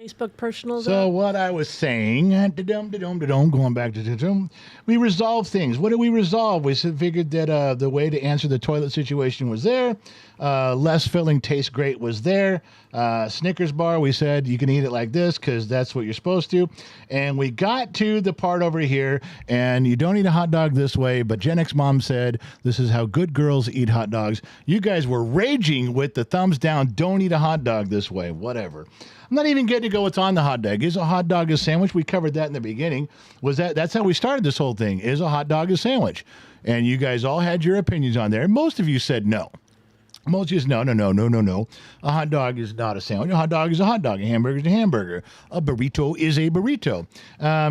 Facebook personal. So what I was saying, going back to we resolved things. What did we resolve? We figured that the way to answer the toilet situation was there. Less filling tastes great was there. Snickers bar, we said you can eat it like this because that's what you're supposed to. And we got to the part over here, and you don't eat a hot dog this way, but Gen X mom said this is how good girls eat hot dogs. You guys were raging with the thumbs down, don't eat a hot dog this way, whatever. I'm not even getting to go what's on the hot dog. Is a hot dog a sandwich? We covered that in the beginning. That's how we started this whole thing. Is a hot dog a sandwich? And you guys all had your opinions on there. Most of you said no. Most of you said no. A hot dog is not a sandwich. A hot dog is a hot dog. A hamburger is a hamburger. A burrito is a burrito.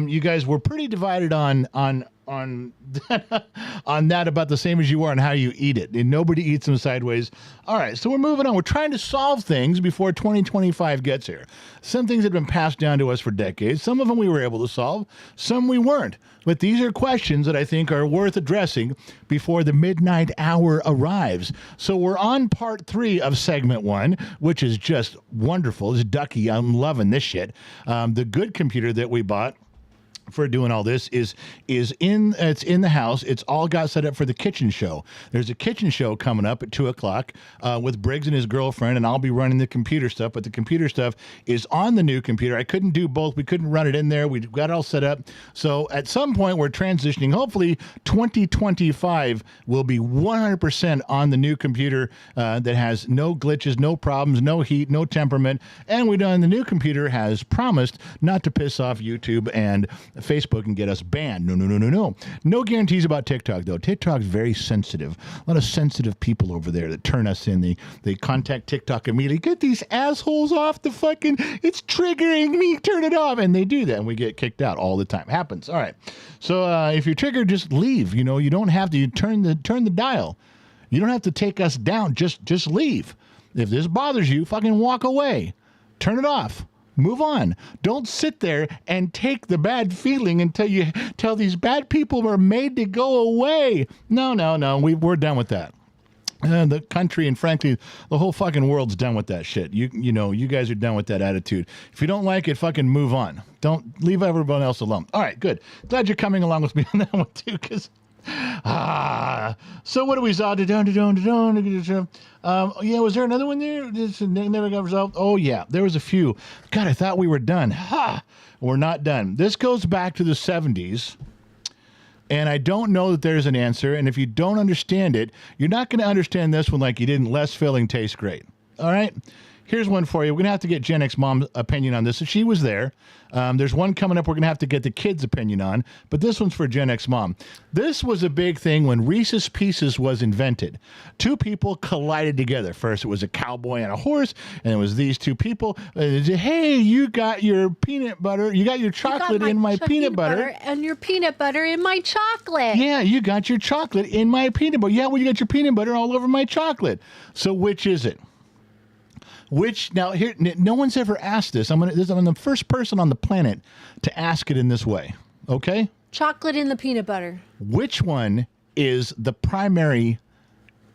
You guys were pretty divided on on that about the same as you are on how you eat it. And nobody eats them sideways. All right, so we're moving on. We're trying to solve things before 2025 gets here. Some things have been passed down to us for decades. Some of them we were able to solve. Some we weren't. But these are questions that I think are worth addressing before the midnight hour arrives. So we're on part 3 of segment 1, which is just wonderful. It's Ducky. I'm loving this shit. The good computer that we bought for doing all this is in the house. It's all got set up for the kitchen show. There's a kitchen show coming up at 2:00 with Briggs and his girlfriend, and I'll be running the computer stuff, but the computer stuff is on the new computer. I couldn't do both. We couldn't run it in there. We got it all set up. So at some point we're transitioning. Hopefully 2025 will be 100% on the new computer that has no glitches, no problems, no heat, no temperament. And the new computer has promised not to piss off YouTube and Facebook and get us banned. No. No guarantees about TikTok, though. TikTok's very sensitive. A lot of sensitive people over there that turn us in. They contact TikTok immediately. Get these assholes off the fucking... It's triggering me. Turn it off. And they do that, and we get kicked out all the time. Happens. All right. So if you're triggered, just leave. You don't have to. You turn the dial. You don't have to take us down. Just leave. If this bothers you, fucking walk away. Turn it off. Move on. Don't sit there and take the bad feeling until you tell these bad people are made to go away. No. We're done with that. The country and frankly, the whole fucking world's done with that shit. You guys are done with that attitude. If you don't like it, fucking move on. Don't leave everyone else alone. All right, good. Glad you're coming along with me on that one too, because so what do we saw? Yeah, was there another one there? This never got resolved. Oh yeah, there was a few. God, I thought we were done. We're not done. This goes back to the 70s. And I don't know that there's an answer. And if you don't understand it, you're not going to understand this one like you didn't. Less filling tastes great. All right? Here's one for you. We're going to have to get Gen X Mom's opinion on this. So she was there. There's one coming up we're going to have to get the kids' opinion on. But this one's for Gen X Mom. This was a big thing when Reese's Pieces was invented. Two people collided together. First, it was a cowboy and a horse. And it was these two people. Hey, you got your peanut butter. You got your chocolate in my peanut butter. And your peanut butter in my chocolate. Yeah, you got your chocolate in my peanut butter. Yeah, well, you got your peanut butter all over my chocolate. So which is it? Now here, no one's ever asked this. I'm the first person on the planet to ask it in this way. Okay? Chocolate in the peanut butter. Which one is the primary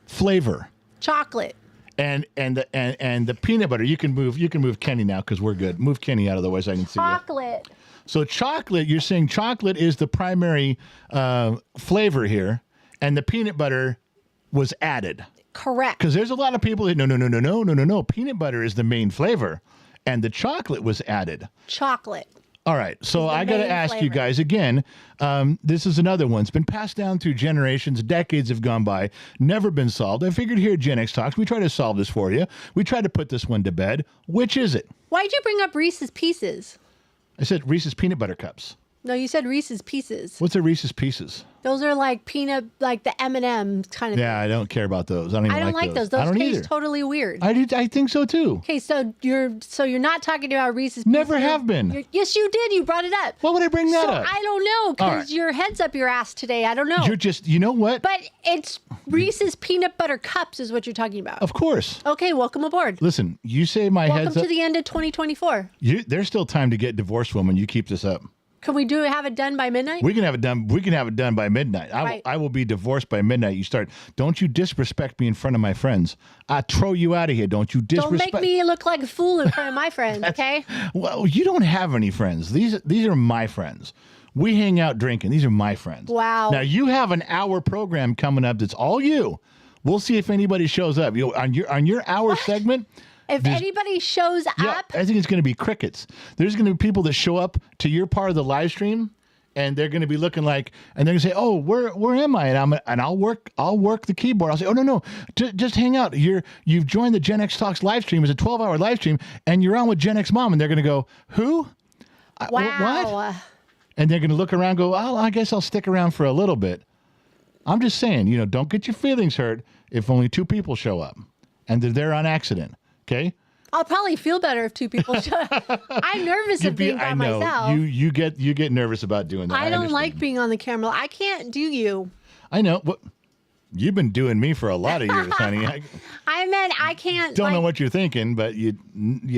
flavor? Chocolate. And the peanut butter. You can move Kenny now because we're good. Move Kenny out of the way so I can see you. Chocolate. So chocolate. You're saying chocolate is the primary flavor here, and the peanut butter was added. Correct. Because there's a lot of people that no. Peanut butter is the main flavor, and the chocolate was added. Chocolate. All right. So I got to ask you guys again. This is another one. It's been passed down through generations. Decades have gone by. Never been solved. I figured here at Gen X Talks, we try to solve this for you. We try to put this one to bed. Which is it? Why'd you bring up Reese's Pieces? I said Reese's Peanut Butter Cups. No, you said Reese's Pieces. What's a Reese's Pieces? Those are like the M&M kind of. Yeah, I don't care about those. I don't like those. Those taste totally weird. I think so too. Okay, so you're not talking about Reese's Pieces. Never have been. Yes, you did. You brought it up. Why would I bring that up? I don't know, because your head's up your ass today. I don't know. You know what? But it's Reese's Peanut Butter Cups is what you're talking about. Of course. Okay, welcome aboard. Listen, you say my head's up. Welcome to the end of 2024. There's still time to get divorced, woman. You keep this up. Can we have it done by midnight? We can have it done. We can have it done by midnight. Right. I will be divorced by midnight. You start. Don't you disrespect me in front of my friends. I throw you out of here. Don't you disrespect? Don't make me look like a fool in front of my friends, okay? Well, you don't have any friends. These are my friends. We hang out drinking. These are my friends. Wow. Now you have an hour program coming up. That's all you. We'll see if anybody shows up. On your hour segment. If anybody shows Yeah, up, I think it's going to be crickets. There's going to be people that show up to your part of the live stream, and they're going to be looking like, and they're going to say, "Oh, where am I?" And I'll work the keyboard. I'll say, "Oh no, just hang out. You've joined the Gen X Talks live stream. It's a 12-hour live stream, and you're on with Gen X Mom." And they're going to go, "Who? wow. What?" And they're going to look around, and go, "Oh, I guess I'll stick around for a little bit." I'm just saying, don't get your feelings hurt if only 2 people show up, and they're there on accident. Okay. I'll probably feel better if 2 people show up. I'm nervous of being by myself. You get nervous about doing that. I don't understand. like being on the camera. I can't do you. I know. What you've been doing me for a lot of years, honey. I meant I can't. Don't know what you're thinking, but you're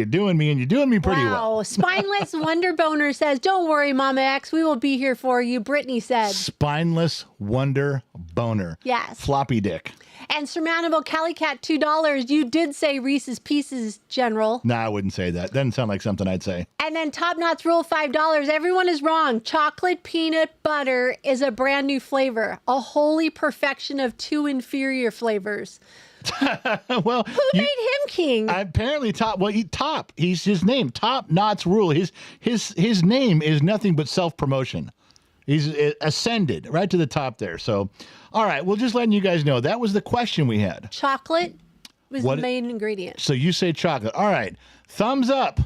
doing me, and you're doing me pretty well. Wow. Spineless Wonder Boner says, "Don't worry, Mama X. We will be here for you." Brittany said. Spineless Wonder Boner. Yes. Floppy dick. And Surmountable Cali Cat, $2. You did say Reese's Pieces, General. Nah, I wouldn't say that. Doesn't sound like something I'd say. And then Top Knots Rule, $5. Everyone is wrong. Chocolate peanut butter is a brand new flavor, a holy perfection of 2 inferior flavors. Well, Who made him king? Apparently, Top. Well, Top. He's his name. Top Knots Rule. His name is nothing but self-promotion. He's ascended right to the top there. So, all right. Well, just letting you guys know that was the question we had. Chocolate was the main ingredient. So you say chocolate. All right. Thumbs up.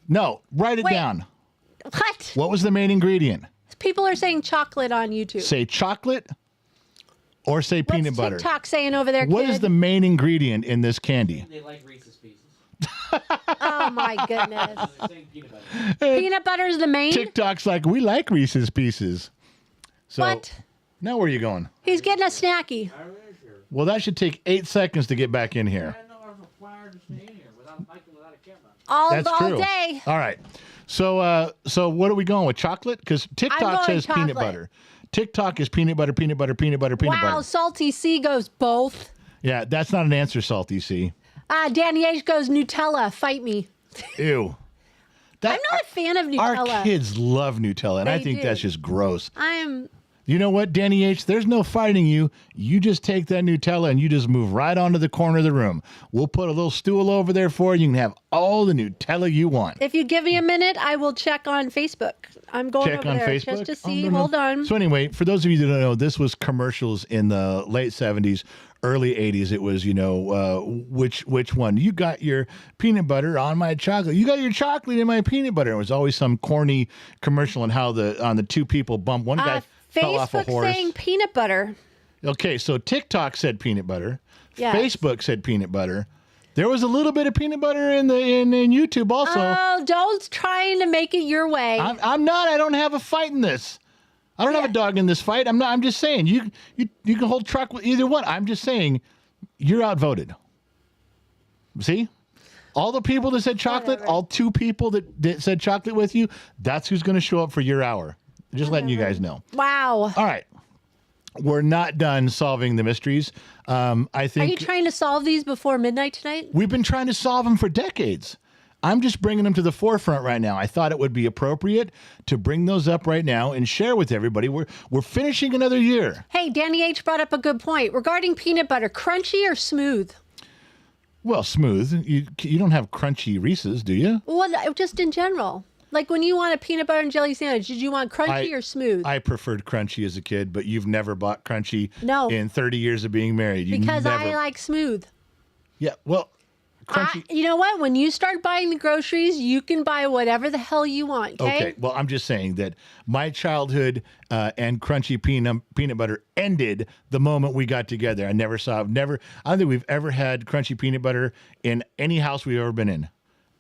No, write it down. What? What was the main ingredient? People are saying chocolate on YouTube. Say chocolate or say peanut butter. What's TikTok saying over there, What kid? is the main ingredient in this candy? They like Reese's Pieces. Oh, my goodness. They're saying peanut butter. Peanut butter is the main? TikTok's like, we like Reese's Pieces. So, What? Now where are you going? He's getting a snacky. Well, that should take 8 seconds to get back in here. I know I was required to stay in here without Michael without a camera. That's All true. day. All right. So what are we going with? Chocolate? Because TikTok going says peanut chocolate. butter. TikTok is peanut butter, peanut butter, peanut butter, peanut Wow, butter. Salty C goes both. Yeah, that's not an answer, Salty C. Danny H goes Nutella. Fight me. Ew. I'm not a fan of Our Nutella. kids love Nutella, and I They think do. that's just gross. I'm. You know what, Danny H? There's no fighting you. You just take that Nutella and you just move right onto the corner of the room. We'll put a little stool over there for you. You can have all the Nutella you want. If you give me a minute, I will check on Facebook. I'm going Check over on there Facebook just to see. Oh, no, no. Hold on. So anyway, for those of you that don't know, this was commercials in the late 70s, early 80s. It was, which one? You got your peanut butter on my chocolate. You got your chocolate in my peanut butter. It was always some corny commercial on how the 2 people bumped. One guy fell off a Facebook horse. saying peanut butter. Okay, so TikTok said peanut butter. Yes. Facebook said peanut butter. There was a little bit of peanut butter in YouTube also. Oh, don't trying to make it your way. I'm not. I don't have a fight in this. I don't have a dog in this fight. I'm not. I'm just saying you can hold truck with either one. I'm just saying you're outvoted. See, all the people that said chocolate, Whatever. all 2 people that said chocolate with you, that's who's going to show up for your hour. Just letting you guys know. Wow. All right. We're not done solving the mysteries. I Are think you trying to solve these before midnight tonight? we've been trying to solve them for decades. I'm just bringing them to the forefront right now. I thought it would be appropriate to bring those up right now and share with everybody. We're finishing another year. Hey, Danny H brought up a good point regarding peanut butter. Crunchy or smooth? Well, smooth. You don't have crunchy Reese's, do you? Well, just in general. Like when you want a peanut butter and jelly sandwich, did you want crunchy or smooth? I preferred crunchy as a kid, but you've never bought crunchy No. in 30 years of being married. You because never. I like smooth. Yeah, well, crunchy. You know what? When you start buying the groceries, you can buy whatever the hell you want, okay? Okay, well, I'm just saying that my childhood and crunchy peanut butter ended the moment we got together. I don't think we've ever had crunchy peanut butter in any house we've ever been in.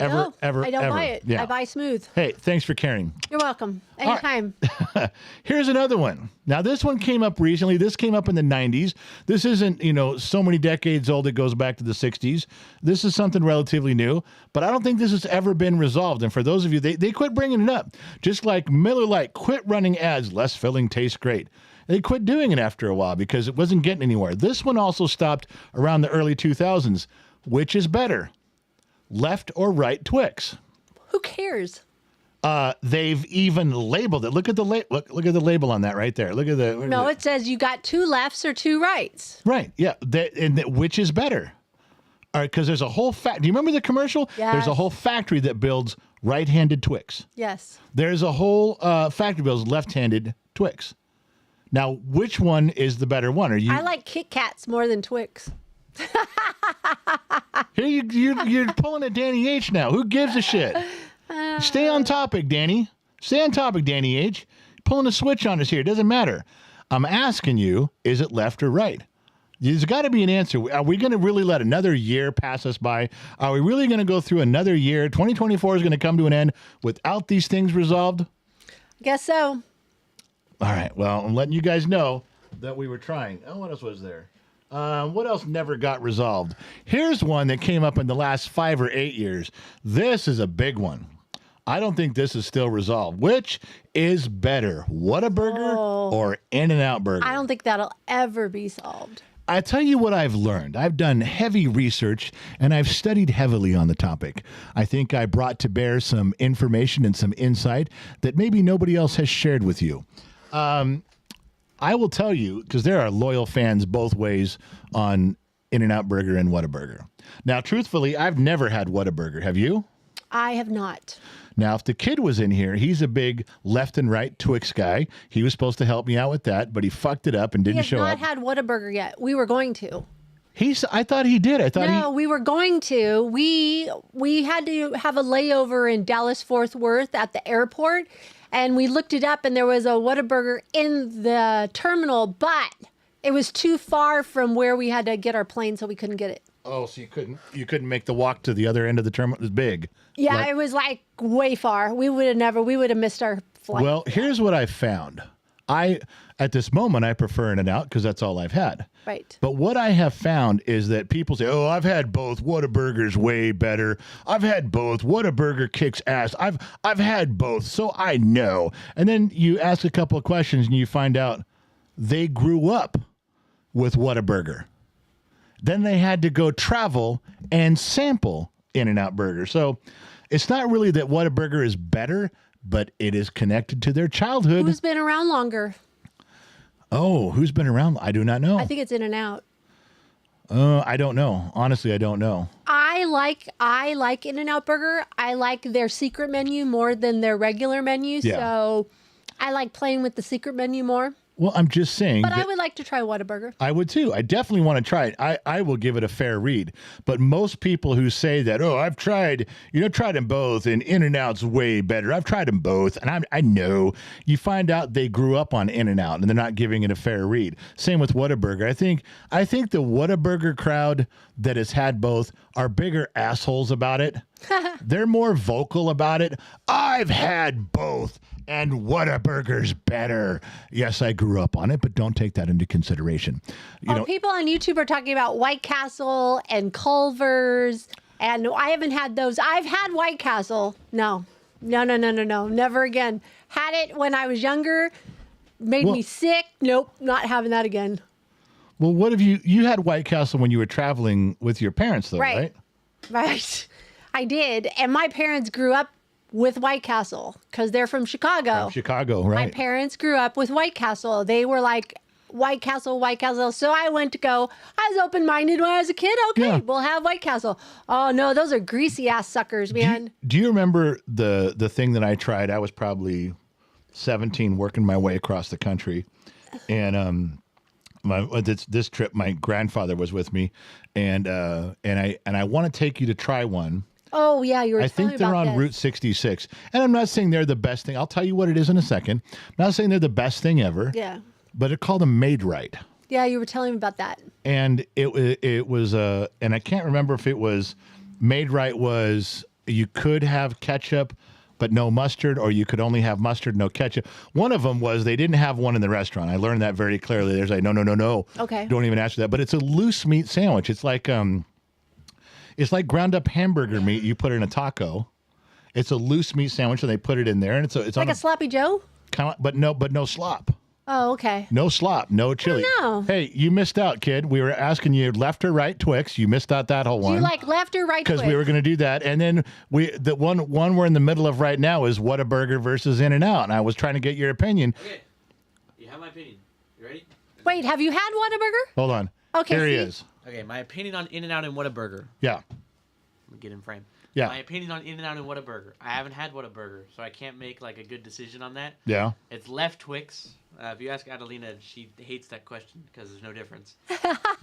Ever, No, ever, I don't ever. buy it. Yeah. I buy Smooth. Hey, thanks for caring. You're welcome. right. Anytime. Here's another one. Now, this one came up recently. This came up in the 90s. This isn't, so many decades old. It goes back to the 60s. This is something relatively new, but I don't think this has ever been resolved. And for those of you, they quit bringing it up. Just like Miller Lite quit running ads, less filling tastes great. They quit doing it after a while because it wasn't getting anywhere. This one also stopped around the early 2000s. Which is better, left or right Twix? Who cares? They've even labeled it. Look at the look at the label on that right there. Look at the. No, it says you got 2 lefts or 2 rights. Right. Yeah. Which is better? All right. Because there's a whole do you remember the commercial? Yes. There's a whole factory that builds right-handed Twix. Yes. There's a whole factory builds left-handed Twix. Now, which one is the better one? I like Kit Kats more than Twix. Here you're pulling a Danny H now. Who gives a shit? Stay on topic, Danny. Stay on topic, Danny H. Pulling a switch on us here. It doesn't matter. I'm asking you, is it left or right? There's got to be an answer. Are we going to really let another year pass us by? Are we really going to go through another year? 2024 is going to come to an end without these things resolved? Guess so. All right. Well, I'm letting you guys know that we were trying. Oh, what else was there? What else never got resolved? Here's one that came up in the last 5 or 8 years. This is a big one. I don't think this is still resolved. Which is better, Whataburger or In-N-Out Burger? I don't think that'll ever be solved. I tell you what I've learned. I've done heavy research and I've studied heavily on the topic. I think I brought to bear some information and some insight that maybe nobody else has shared with you. I will tell you, because there are loyal fans both ways on In-N-Out Burger and Whataburger. Now, truthfully, I've never had Whataburger. Have you? I have not. Now, if the kid was in here, he's a big left and right Twix guy. He was supposed to help me out with that, but he fucked it up and didn't show up. He has not had Whataburger yet. We were going to. I thought he did. I thought No, we were going to. We had to have a layover in Dallas Fort Worth at the airport, and we looked it up, and there was a Whataburger in the terminal, but it was too far from where we had to get our plane, so we couldn't get it. Oh, so you couldn't make the walk to the other end of the terminal? It was big. Yeah, it was like way far. We would have missed our flight. Well, here's what I found. At this moment, I prefer In-N-Out because that's all I've had. Right. But what I have found is that people say, "Oh, I've had both. Whataburger's way better. I've had both. Whataburger kicks ass. I've had both, so I know." And then you ask a couple of questions and you find out they grew up with Whataburger. Then they had to go travel and sample In-N-Out Burger. So it's not really that Whataburger is better, but it is connected to their childhood. Who's been around longer? Oh, who's been around? I do not know. I think it's In-N-Out. I don't know. Honestly, I don't know. I like In-N-Out Burger. I like their secret menu more than their regular menu. Yeah. So I like playing with the secret menu more. Well, I'm just saying. But I would like to try Whataburger. I would too. I definitely want to try it. I will give it a fair read. But most people who say that, "Oh, I've tried them both, and In-N-Out's way better. I've tried them both," and I know, you find out they grew up on In-N-Out and they're not giving it a fair read. Same with Whataburger. I think the Whataburger crowd that has had both are bigger assholes about it. They're more vocal about it. "I've had both, and Whataburger's better." Yes, I grew up on it, but don't take that into consideration. People on YouTube are talking about White Castle and Culver's, and I haven't had those. I've had White Castle. No, never again. Had it when I was younger, made me sick. Nope, not having that again. Well, what have you had White Castle when you were traveling with your parents, though, right? Right. I did, and my parents grew up with White Castle because they're from Chicago. From Chicago, right? My parents grew up with White Castle. They were like, White Castle, White Castle. So I went to go. I was open-minded when I was a kid. Okay, Yeah. we'll have White Castle. Oh, no, those are greasy-ass suckers, man. Do you remember the thing that I tried? I was probably 17 working my way across the country. And this trip, my grandfather was with me. And I want to take you to try one. Oh, yeah, you were I telling think me they're about on this. Route 66. And I'm not saying they're the best thing. I'll tell you what it is in a second. I'm not saying they're the best thing ever. Yeah. But it called them Made Right. Yeah, you were telling me about that. And it was and I can't remember if it was Made Right was you could have ketchup but no mustard, or you could only have mustard, no ketchup. One of them was they didn't have one in the restaurant. I learned that very clearly. There's like, no. Okay. Don't even ask for that. But it's a loose meat sandwich. It's like ground up hamburger meat you put in a taco. It's a loose meat sandwich, and they put it in there, and it's like on a sloppy Joe? kind of, but no slop. Oh, okay. No slop, no chili. no. Hey, you missed out, kid. We were asking you left or right Twix. You missed out that whole Do one. you like left or right Because we were going to do that, and then the one we're in the middle of right now is Whataburger versus In-N-Out, and I was trying to get your opinion. Okay. You have my opinion. You ready? Wait, have you had Whataburger? Hold on. Okay, Here he see? is. Okay, my opinion on In-N-Out and Whataburger. Yeah. Let me get in frame. Yeah. My opinion on In-N-Out and Whataburger. I haven't had Whataburger, so I can't make like a good decision on that. Yeah. It's left Twix. If you ask Adelina, she hates that question because there's no difference.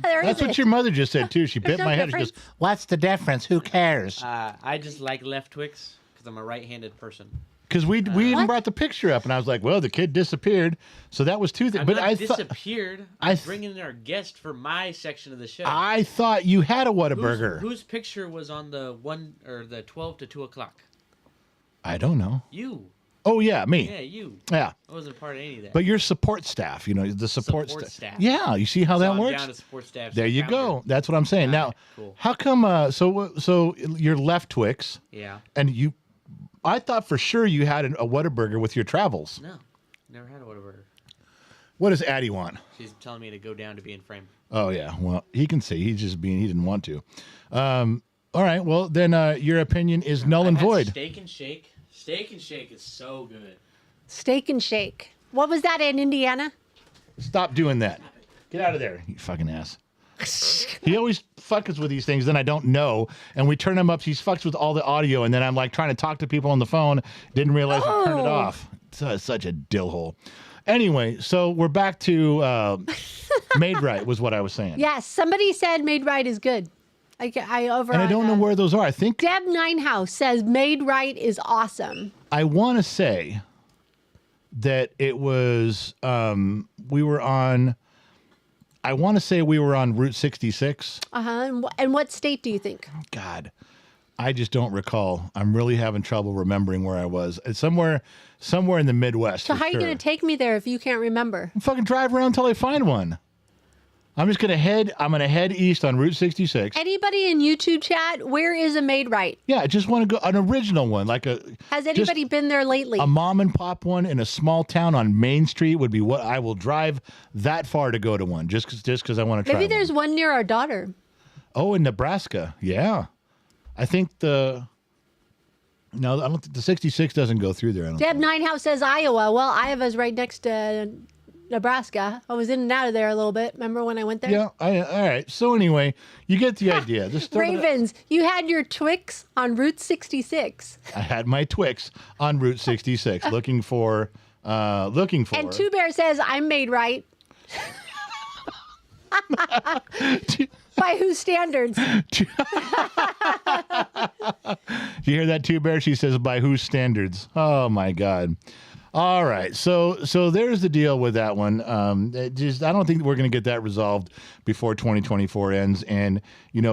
That's what your mother just said too. She bit no my head. She difference. goes, "What's the difference? Who cares?" I just like left Twix because I'm a right-handed person. Because we even What? brought the picture up, and I was like, "Well, the kid disappeared." So that was two things. I'm But not I thought disappeared. I I'm th- bringing in our guest for my section of the show. I thought you had a Whataburger. Whose picture was on the 12 to 2 o'clock? I don't know. You. Oh yeah, me. Yeah, you. Yeah. I wasn't a part of any of that. But your support staff, the support, Support staff. Yeah, you see how So that I'm works? down to support staff. There you calendar. go. That's what I'm saying. Now, Alright, cool. how come? So you're left Twix, Yeah. and I thought for sure you had a Whataburger with your travels. No. Never had a Whataburger. What does Addie want? She's telling me to go down to be in frame. Oh yeah, well he can see. He didn't want to. All right, well then your opinion is null and I've had void. Steak and Shake. Steak and Shake is so good. Steak and Shake. What was that in Indiana? Stop doing that. Get out of there, you fucking ass. He always fucks with these things, then I don't know, and we turn him up. He fucks with all the audio, and then I'm like trying to talk to people on the phone. Didn't realize I turned it Oh. off. It's such a dill hole. Anyway, so we're back to Made Right was what I was saying. Yes, somebody said Made Right is good. I over. And I don't know where those are. I think Deb Ninehouse says Made Right is awesome. I want to say that it was we were on. I want to say we were on Route 66. And what state do you think? God, I just don't recall. I'm really having trouble remembering where I was. It's somewhere in the Midwest. So for how are you sure. going to take me there if you can't remember? Fucking drive around until I find one. I'm gonna head east on Route 66. Anybody in YouTube chat, where is a Made Right? Yeah, I just want to go an original one, like Has anybody been there lately? a mom and pop one in a small town on Main Street would be what I will drive that far to go to one, just because I want to try. Maybe there's one near our daughter. Oh, in Nebraska, yeah. I think I don't think the 66 doesn't go through there. I don't Deb think. Ninehouse says Iowa. Well, Iowa's right next to Nebraska. I was in and out of there a little bit. Remember when I went there? Yeah. All right. So anyway, you get the idea. Just start it- Ravens, you had your Twix on Route 66. I had my Twix on Route 66, looking for. And Two Bear says, I'm Made Right. By whose standards? Do you hear that, Two Bear? She says, by whose standards? Oh, my God. All right. So there's the deal with that one. I don't think we're going to get that resolved before 2024 ends. And,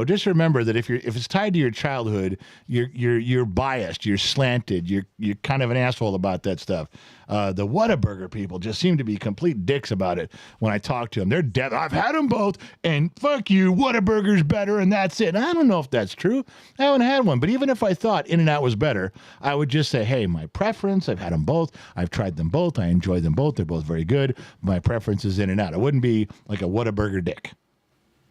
just remember that if it's tied to your childhood, you're biased, you're slanted, you're kind of an asshole about that stuff. The Whataburger people just seem to be complete dicks about it when I talk to them. They're dead. I've had them both, and fuck you, Whataburger's better, and that's it. And I don't know if that's true. I haven't had one. But even if I thought In-N-Out was better, I would just say, hey, my preference, I've had them both. I've tried them both. I enjoy them both. They're both very good. My preference is In-N-Out. I wouldn't be like a Whataburger dick.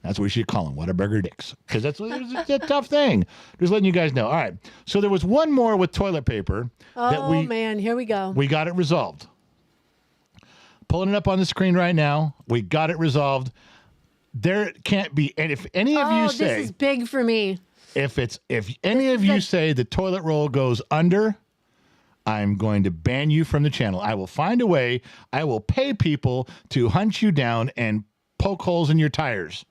That's what we should call them, Whataburger dicks. Because it's a tough thing. Just letting you guys know. All right. So there was one more with toilet paper. Oh, man. Here we go. We got it resolved. Pulling it up on the screen right now. We got it resolved. There can't be, and if any of you say, this is big for me. if any of you say the toilet roll goes under, I'm going to ban you from the channel. I will find a way. I will pay people to hunt you down and poke holes in your tires.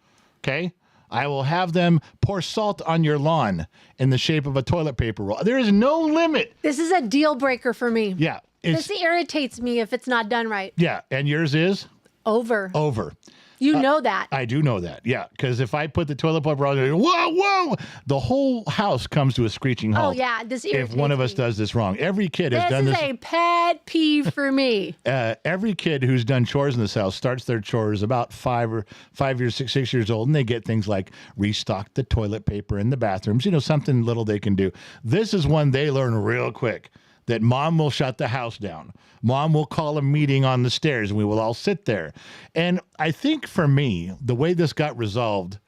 Okay? I will have them pour salt on your lawn in the shape of a toilet paper roll. There is no limit. This is a deal breaker for me. Yeah. This irritates me if it's not done right. Yeah. And yours is? Over. Over. You know that. I do know that, yeah. Because if I put the toilet paper on, whoa, the whole house comes to a screeching halt. Oh, yeah. This if one of us does this wrong. Every kid has done this. This is a pet peeve for me. Every kid who's done chores in this house starts their chores about 6 years old, and they get things like restock the toilet paper in the bathrooms, something little they can do. This is one they learn real quick, that mom will shut the house down. Mom will call a meeting on the stairs, and we will all sit there. And I think for me, the way this got resolved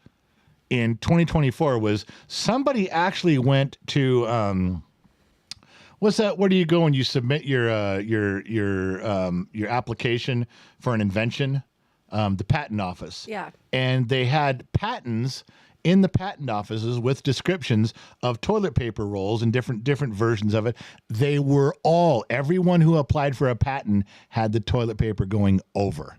in 2024 was somebody actually went to what's that? Where do you go when you submit your application for an invention? The patent office. Yeah. And they had patents in the patent offices with descriptions of toilet paper rolls and different versions of it. They were everyone who applied for a patent had the toilet paper going over.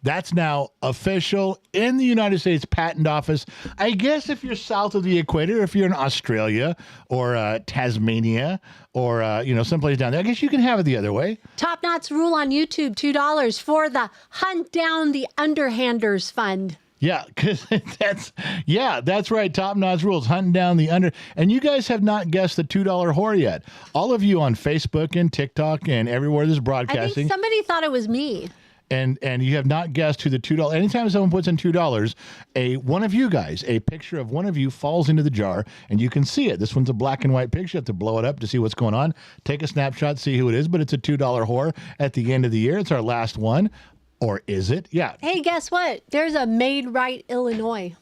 That's now official in the United States Patent Office. I guess if you're south of the equator, if you're in Australia or Tasmania or, someplace down there, I guess you can have it the other way. Top Knots rule on YouTube, $2 for the Hunt Down the Underhanders Fund. Yeah, because that's right. Top Notch Rules, hunting down the under. And you guys have not guessed the $2 whore yet. All of you on Facebook and TikTok and everywhere this broadcasting. I think somebody thought it was me. And you have not guessed who the $2. Anytime someone puts in $2, one of you guys, a picture of one of you falls into the jar, and you can see it. This one's a black and white picture. You have to blow it up to see what's going on. Take a snapshot, see who it is. But it's a $2 whore at the end of the year. It's our last one. Or is it? Yeah. Hey, guess what? There's a Made Right, Illinois.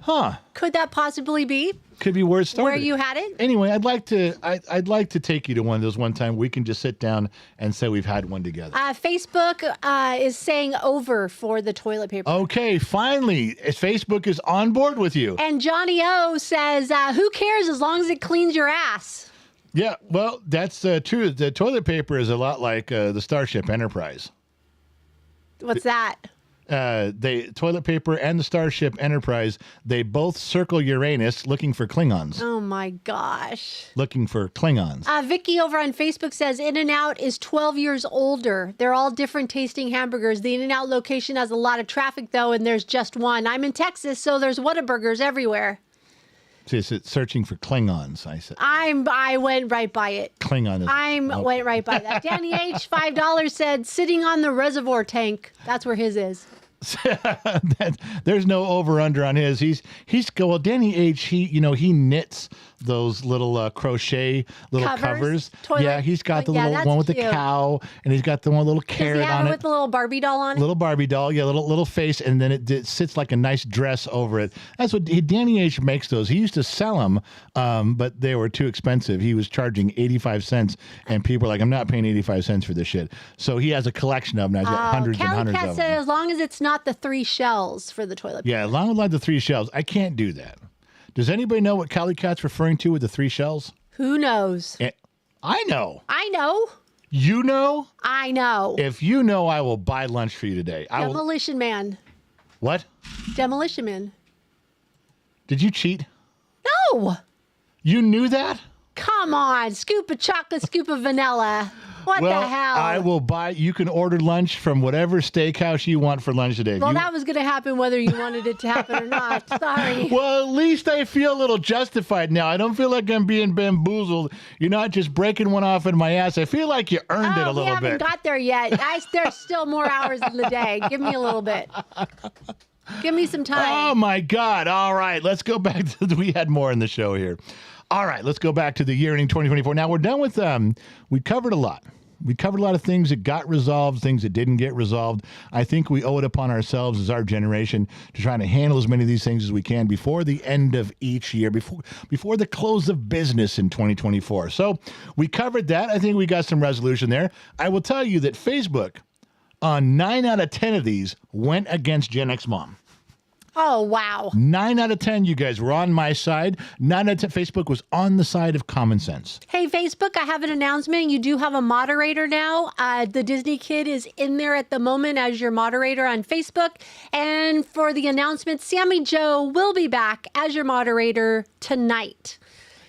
Huh. Could that possibly be? Could be where it started. Where you had it? Anyway, I'd like to take you to one of those one time we can just sit down and say we've had one together. Facebook is saying over for the toilet paper. Okay, finally, Facebook is on board with you. And Johnny O says, who cares as long as it cleans your ass? Yeah, well, that's true. The toilet paper is a lot like the Starship Enterprise. What's that? Toilet paper and the Starship Enterprise, they both circle Uranus looking for Klingons. Oh my gosh. Looking for Klingons. Vicky over on Facebook says In-N-Out is 12 years older. They're all different tasting hamburgers. The In-N-Out location has a lot of traffic though, and there's just one. I'm in Texas, so there's Whataburgers everywhere. See, it's searching for Klingons, I said. I went right by it. Klingon is... went right by that. Danny H, $5 said, sitting on the reservoir tank. That's where his is. There's no over under on his. Well, Danny H, he knits those little crochet little covers. Yeah, he's got the little one with the cow, and he's got the one little carrot Does he have on it it. with the little Barbie doll on it. Little Barbie doll, yeah, little face, and then it sits like a nice dress over it. That's what Danny H makes those. He used to sell them, but they were too expensive. He was charging 85 cents, and people were like, I'm not paying 85 cents for this shit. So he has a collection of them. He's got hundreds and hundreds of them. Said as long as it's not the 3 shells for the toilet paper. Yeah, as long as the 3 shells. I can't do that. Does anybody know what Cali Cat's referring to with the 3 shells? Who knows? I know. I know. You know? I know. If you know, I will buy lunch for you today. Demolition Man. What? Demolition Man. Did you cheat? No. You knew that? Come on. Scoop of chocolate, scoop of vanilla. What the hell? I will buy. You can order lunch from whatever steakhouse you want for lunch today. Well, that was going to happen whether you wanted it to happen or not. Sorry. Well, at least I feel a little justified now. I don't feel like I'm being bamboozled. You're not just breaking one off in my ass. I feel like you earned it a little bit. We haven't got there yet. There's still more hours in the day. Give me a little bit. Give me some time. Oh, my God. All right. Let's go back to we had more in the show here. All right. Let's go back to the year ending 2024. Now, we're done with we covered a lot. We covered a lot of things that got resolved, things that didn't get resolved. I think we owe it upon ourselves as our generation to try to handle as many of these things as we can before the end of each year, before the close of business in 2024. So we covered that. I think we got some resolution there. I will tell you that Facebook, on 9 out of 10 of these, went against Gen X Mom. Oh, wow. 9 out of 10, you guys were on my side. 9 out of 10, Facebook was on the side of common sense. Hey, Facebook, I have an announcement. You do have a moderator now. The Disney Kid is in there at the moment as your moderator on Facebook. And for the announcement, Sammy Joe will be back as your moderator tonight.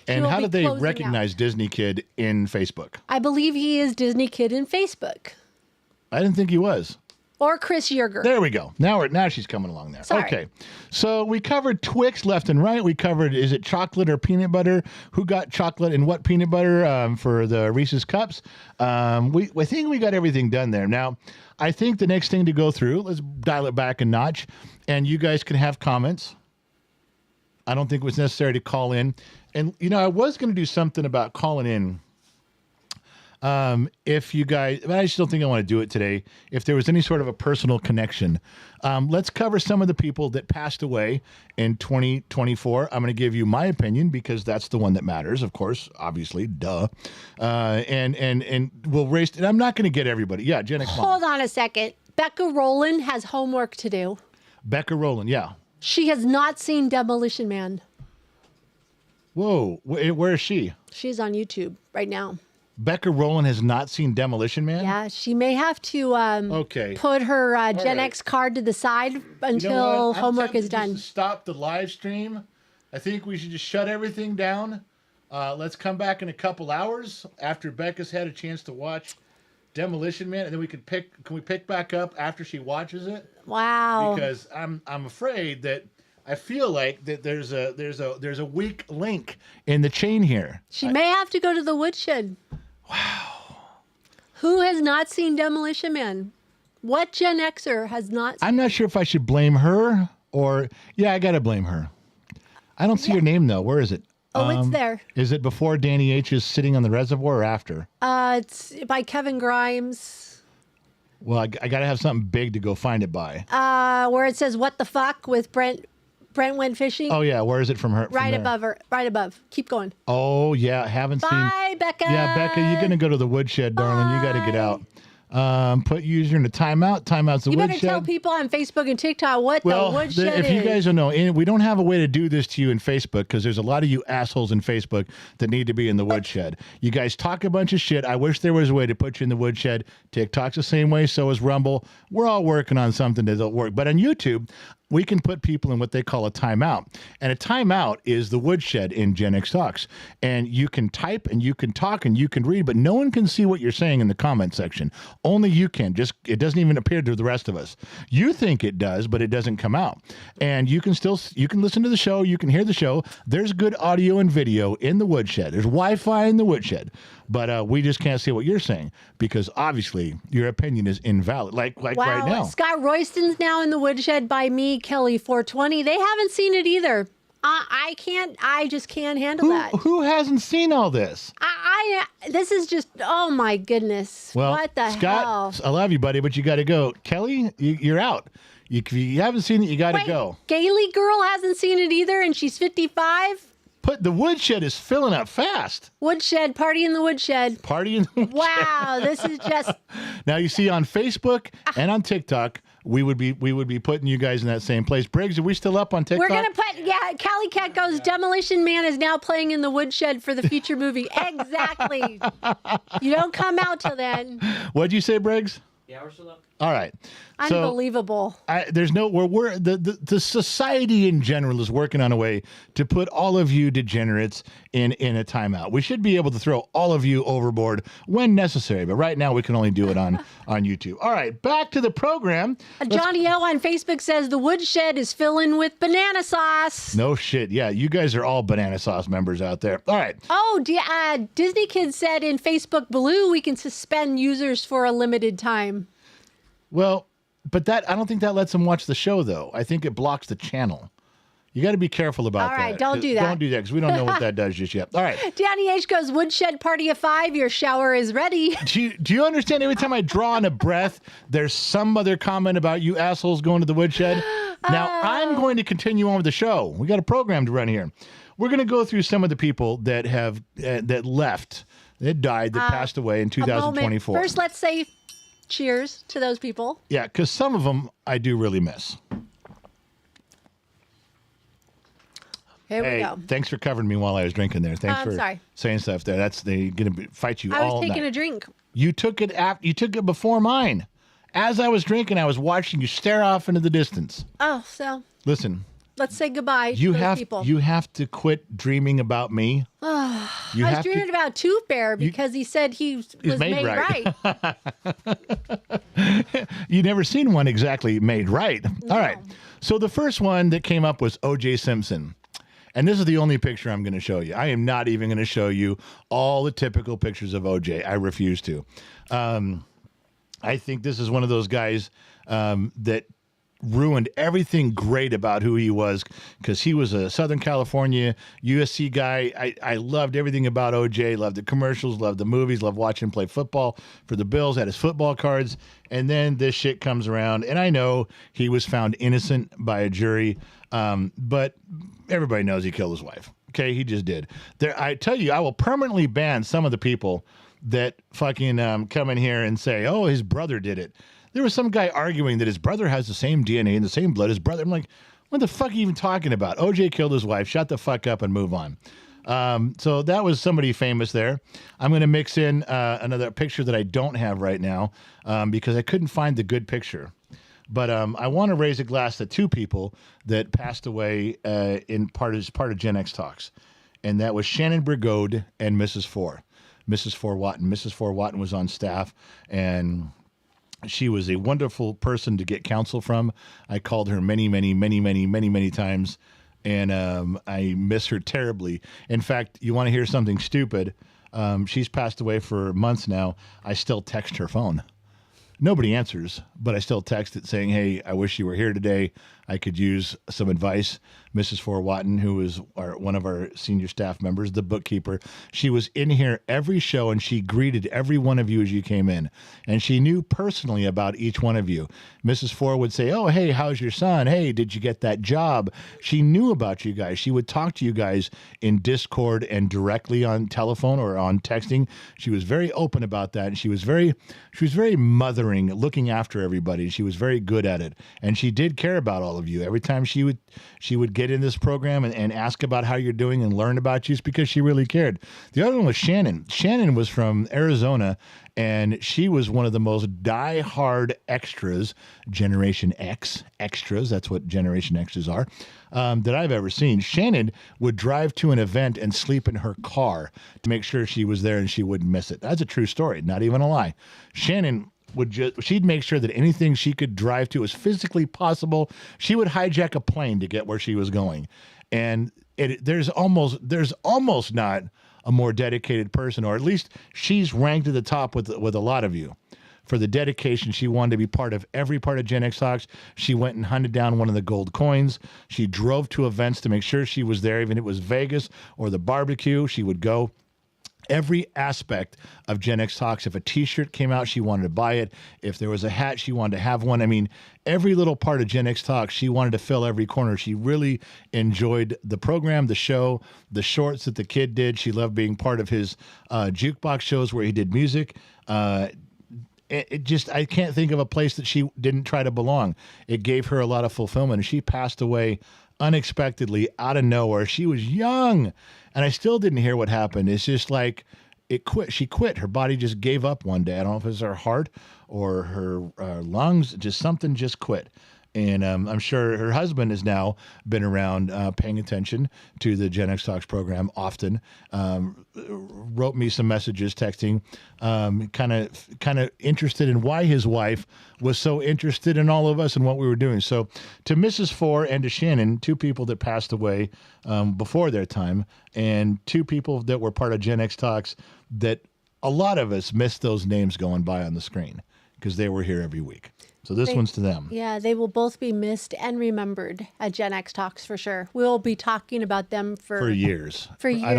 And how did they recognize Disney Kid in Facebook? I believe he is Disney Kid in Facebook. I didn't think he was. Or Chris Yerger. There we go. Now she's coming along there. Sorry. Okay. So we covered Twix left and right. We covered, is it chocolate or peanut butter? Who got chocolate and what peanut butter for the Reese's Cups? I think we got everything done there. Now, I think the next thing to go through, let's dial it back a notch, and you guys can have comments. I don't think it was necessary to call in. And, I was going to do something about calling in. If you guys, but I just don't think I want to do it today. If there was any sort of a personal connection, let's cover some of the people that passed away in 2024. I'm going to give you my opinion because that's the one that matters, of course, obviously, duh. And we'll race. And I'm not going to get everybody. Yeah, Gen X. Hold on a second. Becca Rowland has homework to do. Becca Rowland, yeah. She has not seen Demolition Man. Whoa, where is she? She's on YouTube right now. Becca Rowland has not seen Demolition Man? Yeah, she may have to put her Gen X card to the side until homework is done. Just to stop the live stream. I think we should just shut everything down. Let's come back in a couple hours after Becca's had a chance to watch Demolition Man, and then can we pick back up after she watches it? Wow. Because I'm afraid that I feel like that there's a weak link in the chain here. She may have to go to the Woodshed. Wow. Who has not seen Demolition Man? What Gen Xer has not seen? I'm not sure if I should blame her or... Yeah, I got to blame her. I don't see her name, though. Where is it? Oh, it's there. Is it before Danny H is sitting on the reservoir or after? It's by Kevin Grimes. Well, I got to have something big to go find it by. Where it says, what the fuck, with Brent went fishing. Oh, yeah. Where is it from her? Right above her. Right above. Keep going. Oh, yeah. Haven't seen... Bye, Becca. Yeah, Becca, you're going to go to the Woodshed, darling. You got to get out. Put user in a timeout. Timeout's the Woodshed. You better tell people on Facebook and TikTok what the Woodshed is. If you guys don't know, we don't have a way to do this to you in Facebook because there's a lot of you assholes in Facebook that need to be in the Woodshed. You guys talk a bunch of shit. I wish there was a way to put you in the Woodshed. TikTok's the same way. So is Rumble. We're all working on something that'll work. But on YouTube, we can put people in what they call a timeout. And a timeout is the Woodshed in Gen X Talks. And you can type and you can talk and you can read, but no one can see what you're saying in the comment section. Only you can. It doesn't even appear to the rest of us. You think it does, but it doesn't come out. And you can listen to the show. You can hear the show. There's good audio and video in the Woodshed. There's Wi-Fi in the Woodshed. But we just can't see what you're saying because obviously your opinion is invalid. Like right now. Scott Royston's now in the Woodshed by me, Kelly 420. They haven't seen it either. I just can't handle that. Who hasn't seen all this? This is just, oh my goodness. Well, what the hell? Scott, I love you, buddy, but you got to go. Kelly, you're out. If you haven't seen it, you got to go. Gailey girl hasn't seen it either, and she's 55. But the Woodshed is filling up fast. Woodshed, party in the Woodshed. Party in the Woodshed. Wow, this is just... Now, you see, on Facebook and on TikTok, we would be putting you guys in that same place. Briggs, are we still up on TikTok? We're going to put... Yeah, Callie Cat goes, Demolition Man is now playing in the Woodshed for the feature movie. Exactly. You don't come out till then. What'd you say, Briggs? Yeah, we're still up. All right. Unbelievable. There's no the society in general is working on a way to put all of you degenerates in a timeout. We should be able to throw all of you overboard when necessary, but right now we can only do it on YouTube. All right, back to the program. Johnny O on Facebook says the Woodshed is filling with banana sauce. No shit. Yeah, you guys are all banana sauce members out there. All right. Oh, Disney Kids said in Facebook Blue we can suspend users for a limited time. Well, but I don't think that lets them watch the show, though. I think it blocks the channel. You got to be careful about that. All right, don't do that. Don't do that because we don't know what that does just yet. All right. Danny H goes, Woodshed party of 5. Your shower is ready. Do you understand? Every time I draw in a breath, there's some other comment about you assholes going to the Woodshed. Now, I'm going to continue on with the show. We got a program to run here. We're going to go through some of the people that have that left, that died, that passed away in 2024. First, let's say cheers to those people. Yeah, because some of them I do really miss. Here we go. Thanks for covering me while I was drinking there. Thanks for sorry. saying stuff there. They're going to fight you all night. I was taking a drink. You took it before mine. As I was drinking, I was watching you stare off into the distance. Oh, so. Listen, Let's say goodbye You to those have people. you have to quit dreaming about me. I was dreaming about Tooth Bear because he said he was made right. You never seen one exactly made right. All right. So the first one that came up was O.J. Simpson. And this is the only picture I'm going to show you. I am not even going to show you all the typical pictures of O.J. I refuse to. I think this is one of those guys that ruined everything great about who he was, because he was a Southern California USC guy. I loved everything about OJ, loved the commercials, loved the movies, loved watching him play football for the Bills, had his football cards, and then this shit comes around, and I know he was found innocent by a jury, but everybody knows he killed his wife. Okay, he just did. I tell you, I will permanently ban some of the people that fucking come in here and say, oh, his brother did it. There was some guy arguing that his brother has the same DNA and the same blood as brother. I'm like, what the fuck are you even talking about? OJ killed his wife. Shut the fuck up and move on. So that was somebody famous there. I'm going to mix in another picture that I don't have right now because I couldn't find the good picture. But I want to raise a glass to two people that passed away in part of Gen X Talks. And that was Shannon Brigode and Mrs. Four. Mrs. Four Watton. Mrs. Four Watton was on staff, and she was a wonderful person to get counsel from. I called her many times, and I miss her terribly. In fact, you want to hear something stupid? She's passed away for months now. I still text her phone. Nobody answers, but I still text it saying, hey, I wish you were here today. I could use some advice. Mrs. Four Watton, who is one of our senior staff members, the bookkeeper, she was in here every show, and she greeted every one of you as you came in. And she knew personally about each one of you. Mrs. Four would say, oh, hey, how's your son? Hey, did you get that job? She knew about you guys. She would talk to you guys in Discord and directly on telephone or on texting. She was very open about that. And she was very mothering, looking after everybody. She was very good at it. And she did care about all of you. Every time she would get in this program and ask about how you're doing and learn about you, it's because she really cared. The other one was Shannon. Shannon was from Arizona, and she was one of the most die-hard extras, Generation X extras, that's what Generation X's are, that I've ever seen. Shannon would drive to an event and sleep in her car to make sure she was there and she wouldn't miss it. That's a true story, not even a lie. Shannon she'd make sure that anything she could drive to was physically possible. She would hijack a plane to get where she was going. And there's almost not a more dedicated person, or at least she's ranked at the top with a lot of you for the dedication. She wanted to be part of every part of Gen X Talks. She went and hunted down one of the gold coins. She drove to events to make sure she was there, even if it was Vegas or the barbecue. She would go. Every aspect of Gen X Talks. If a T-shirt came out, she wanted to buy it. If there was a hat, she wanted to have one. I mean, every little part of Gen X Talks, she wanted to fill every corner. She really enjoyed the program, the show, the shorts that the kid did. She loved being part of his jukebox shows where he did music. I can't think of a place that she didn't try to belong. It gave her a lot of fulfillment. And she passed away unexpectedly out of nowhere. She was young, and I still didn't hear what happened. It's just like it quit. She quit. Her body just gave up one day. I don't know if it was her heart or her lungs. Just something just quit. And I'm sure her husband has now been around paying attention to the Gen X Talks program often. Wrote me some messages, texting, kind of interested in why his wife was so interested in all of us and what we were doing. So to Mrs. Four and to Shannon, two people that passed away before their time, and two people that were part of Gen X Talks that a lot of us missed those names going by on the screen because they were here every week. So this one's to them. Yeah, they will both be missed and remembered at Gen X Talks for sure. We'll be talking about them for years. For years I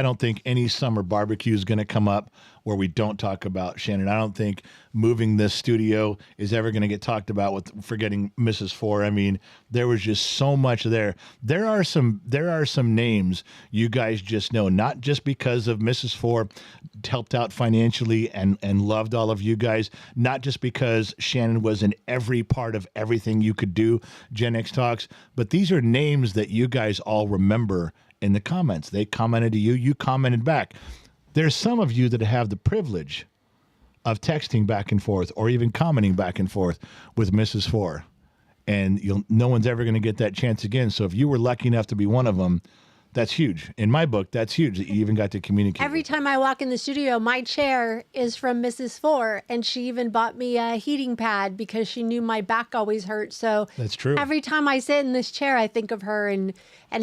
don't think any summer barbecue is going to come up where we don't talk about Shannon. I don't think moving this studio is ever going to get talked about with forgetting Mrs. Four. I mean, there was just so much there. There are some names you guys just know, not just because of Mrs. Four helped out financially and loved all of you guys, not just because Shannon was in every part of everything you could do, Gen X Talks, but these are names that you guys all remember in the comments. They commented to you, you commented back. There's some of you that have the privilege of texting back and forth or even commenting back and forth with Mrs. Four. and no one's ever going to get that chance again. So if you were lucky enough to be one of them, that's huge. In my book, that's huge that you even got to communicate. Every time I walk in the studio, my chair is from Mrs. Four, and she even bought me a heating pad because she knew my back always hurt. So That's true. every time I sit in this chair, I think of her and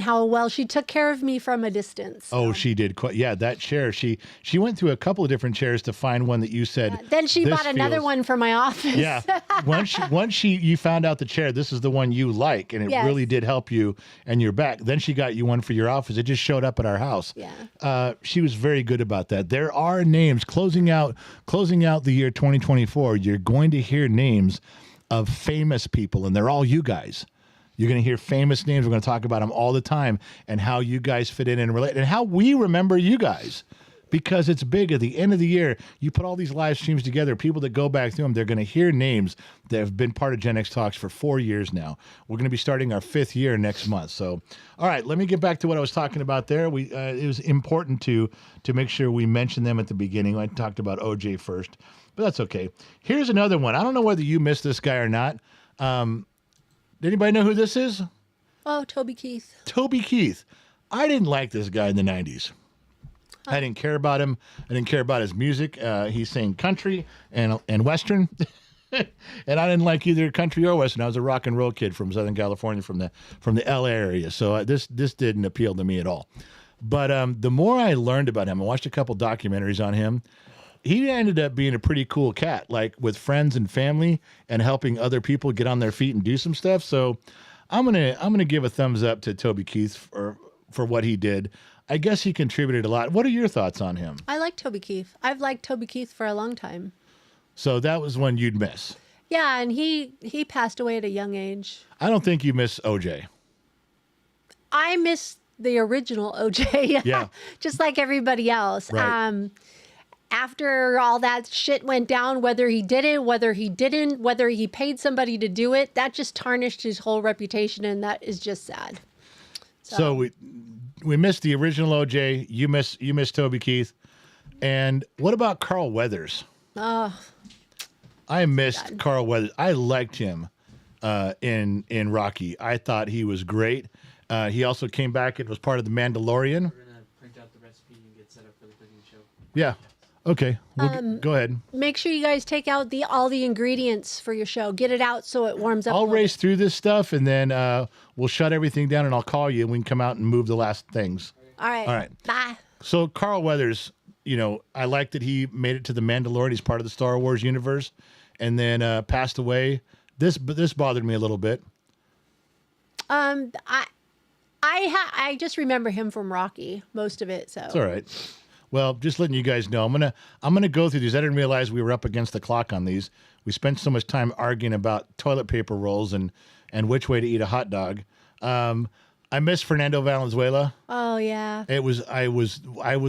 how well she took care of me from a distance. Oh, she did quite. Yeah, that chair. She went through a couple of different chairs to find one that you said. Then she "This bought another feels-" one for my office. Yeah. Once you found out the chair, this is the one you like, and it Yes. really did help you and your back. Then she got you one for your office. It just showed up at our house. Yeah. She was very good about that. There are names closing out the year 2024. You're going to hear names of famous people, and they're all you guys. You're going to hear famous names. We're going to talk about them all the time and how you guys fit in and relate and how we remember you guys. Because it's big at the end of the year, you put all these live streams together, people that go back through them, they're going to hear names that have been part of Gen X Talks for 4 years now. We're going to be starting our 5th year next month. So, all right, let me get back to what I was talking about there. It was important to make sure we mentioned them at the beginning. I talked about OJ first, but that's okay. Here's another one. I don't know whether you missed this guy or not. Did anybody know who this is? Oh, Toby Keith. Toby Keith. I didn't like this guy in the 90s. I didn't care about him. I didn't care about his music. He sang country and Western. And I didn't like either country or Western. I was a rock and roll kid from Southern California, from the LA area. So this didn't appeal to me at all. But the more I learned about him, I watched a couple documentaries on him. He ended up being a pretty cool cat, like with friends and family and helping other people get on their feet and do some stuff. So I'm gonna give a thumbs up to Toby Keith for what he did. I guess he contributed a lot. What are your thoughts on him? I like Toby Keith. I've liked Toby Keith for a long time. So that was one you'd miss. Yeah, and he passed away at a young age. I don't think you miss OJ. I miss the original OJ. Yeah. Just like everybody else. Right. After all that shit went down, whether he did it, whether he didn't, whether he paid somebody to do it, that just tarnished his whole reputation, and that is just sad. So we missed the original OJ. You miss Toby Keith. And what about Carl Weathers? Oh, I missed Carl Weathers. I liked him in Rocky. I thought he was great. He also came back and was part of the Mandalorian. We're gonna print out the recipe and get set up for the cooking show. Yeah. Okay. Go ahead. make sure you guys take out all the ingredients for your show. Get it out so it warms up. I'll a little race through this stuff, and then we'll shut everything down, and I'll call you, and we can come out and move the last things. bit. All right. All right. Bye. So Carl Weathers, I like that he made it to the Mandalorian. He's part of the Star Wars universe, and then passed away. This bothered me a little bit. I just remember him from Rocky, most of it. So It's all right. Well, just letting you guys know, I'm gonna go through these. I didn't realize we were up against the clock on these. We spent so much time arguing about toilet paper rolls and which way to eat a hot dog. I miss Fernando Valenzuela. Oh yeah. I was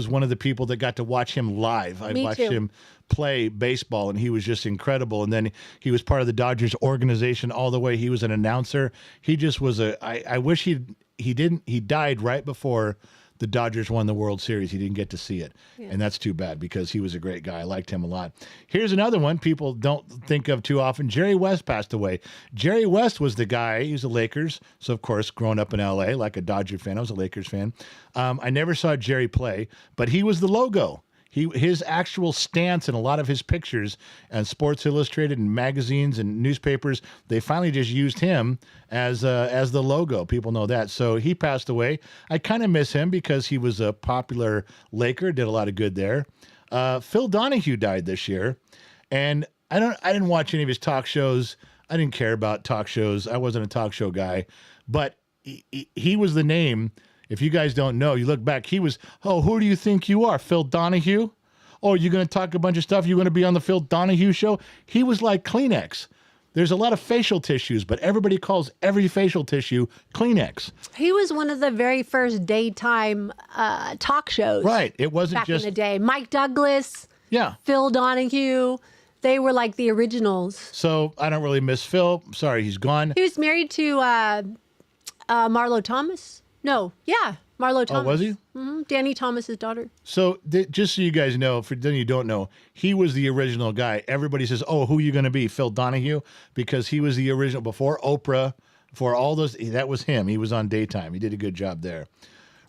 one of the people that got to watch him live. I Me watched too. him play baseball, and he was just incredible. And then he was part of the Dodgers organization all the way. He was an announcer. He just was I wish he died right before the Dodgers won the World Series. He didn't get to see it. And that's too bad because he was a great guy. I liked him a lot. Here's another one people don't think of too often. Jerry West passed away. Jerry West was the guy. He was the Lakers. So, of course, growing up in L.A., like a Dodger fan, I was a Lakers fan. I never saw Jerry play, but he was the logo. His actual stance and a lot of his pictures and Sports Illustrated and magazines and newspapers, they finally just used him as the logo. People know that. So he passed away. I kind of miss him because he was a popular Laker, did a lot of good there. Phil Donahue died this year, and I didn't watch any of his talk shows. I didn't care about talk shows. I wasn't a talk show guy, but he was the name. If you guys don't know, you look back, he was, who do you think you are, Phil Donahue? Oh, you're going to talk a bunch of stuff? You're going to be on the Phil Donahue show? He was like Kleenex. There's a lot of facial tissues, but everybody calls every facial tissue Kleenex. He was one of the very first daytime talk shows. Right. It wasn't back just... in the day. Mike Douglas, Yeah. Phil Donahue, they were like the originals. So I don't really miss Phil. Sorry, he's gone. He was married to Marlo Thomas. No, yeah. Marlo Thomas. was he? Danny Thomas's daughter. So just so you guys know, for then you don't know, he was the original guy. Everybody says, "Oh, who are you going to be?" Phil Donahue, because he was the original before Oprah, for all those. That was him. He was on Daytime. He did a good job there.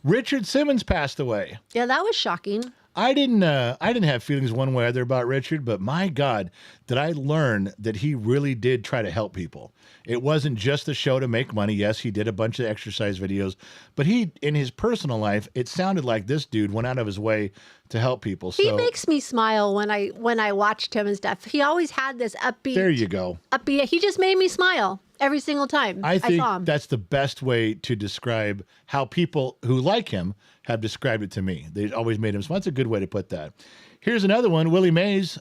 Richard Simmons passed away. Yeah, that was shocking. I didn't have feelings one way or other about Richard, but my God, did I learn that he really did try to help people. It wasn't just a show to make money. Yes, he did a bunch of exercise videos, but he, in his personal life, it sounded like this dude went out of his way to help people. So He makes me smile when I watched him and stuff. He always had this upbeat. there you go. Upbeat. He just made me smile every single time I think saw him. that's the best way to describe how people who like him have described it to me. They always made him smile. That's a good way to put that. Here's another one, Willie Mays.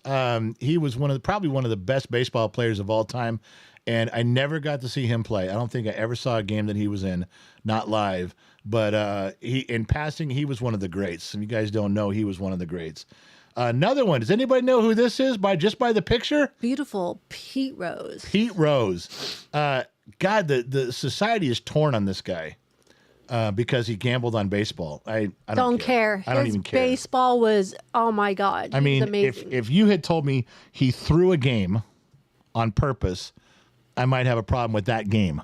He was probably one of the best baseball players of all time, and I never got to see him play. I don't think I ever saw a game that he was in, not live. But in passing, he was one of the greats. If you guys don't know, he was one of the greats. Another one. Does anybody know who this is just by the picture? Beautiful Pete Rose. Pete Rose. God, the society is torn on this guy because he gambled on baseball. I don't care. I don't even care. Baseball was, oh my God. I mean, amazing. if you had told me he threw a game on purpose, I might have a problem with that game.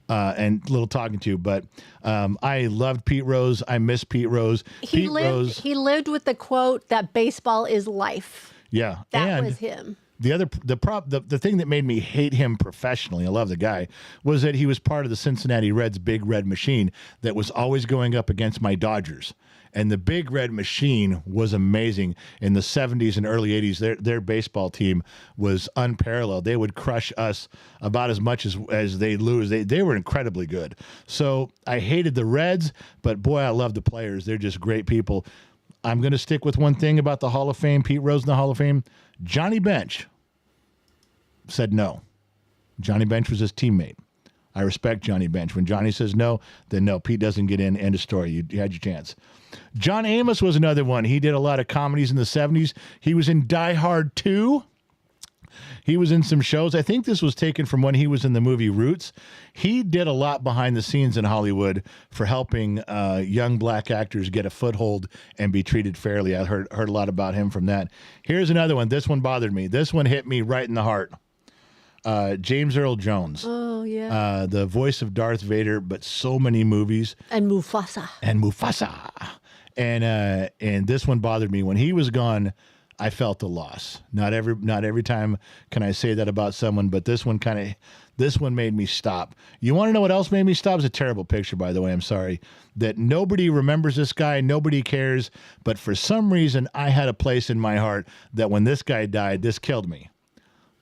And a little talking to, but I loved Pete Rose. I miss Pete Rose. He lived with the quote that baseball is life. Yeah, That was him. The thing that made me hate him professionally, I love the guy, was that he was part of the Cincinnati Reds' Big Red Machine that was always going up against my Dodgers. And the Big Red Machine was amazing in the 70s and early 80s. Their baseball team was unparalleled. They would crush us about as much as they lose. They were incredibly good. So I hated the Reds, but boy, I love the players. They're just great people. I'm going to stick with one thing about the Hall of Fame, Pete Rose in the Hall of Fame. Johnny Bench said no. Johnny Bench was his teammate. I respect Johnny Bench. When Johnny says no, then no. Pete doesn't get in. End of story. You had your chance. John Amos was another one. He did a lot of comedies in the 70s. He was in Die Hard 2. He was in some shows. I think this was taken from when he was in the movie Roots. He did a lot behind the scenes in Hollywood for helping young black actors get a foothold and be treated fairly. I heard a lot about him from that. Here's another one. This one bothered me. This one hit me right in the heart. James Earl Jones. Oh, yeah. The voice of Darth Vader, but so many movies. And Mufasa. And this one bothered me. When he was gone, I felt the loss. Not every time can I say that about someone, but this one made me stop. You want to know what else made me stop? It's a terrible picture, by the way. I'm sorry. That nobody remembers this guy, nobody cares, but for some reason I had a place in my heart that when this guy died, this killed me.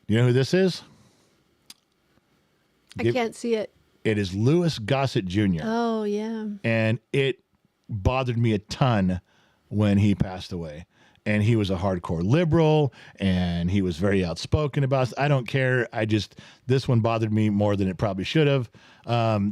You know who this is? I can't see it. It is Louis Gossett Jr. Oh, yeah. And it bothered me a ton when he passed away. And he was a hardcore liberal, and he was very outspoken about it. I don't care. This one bothered me more than it probably should have.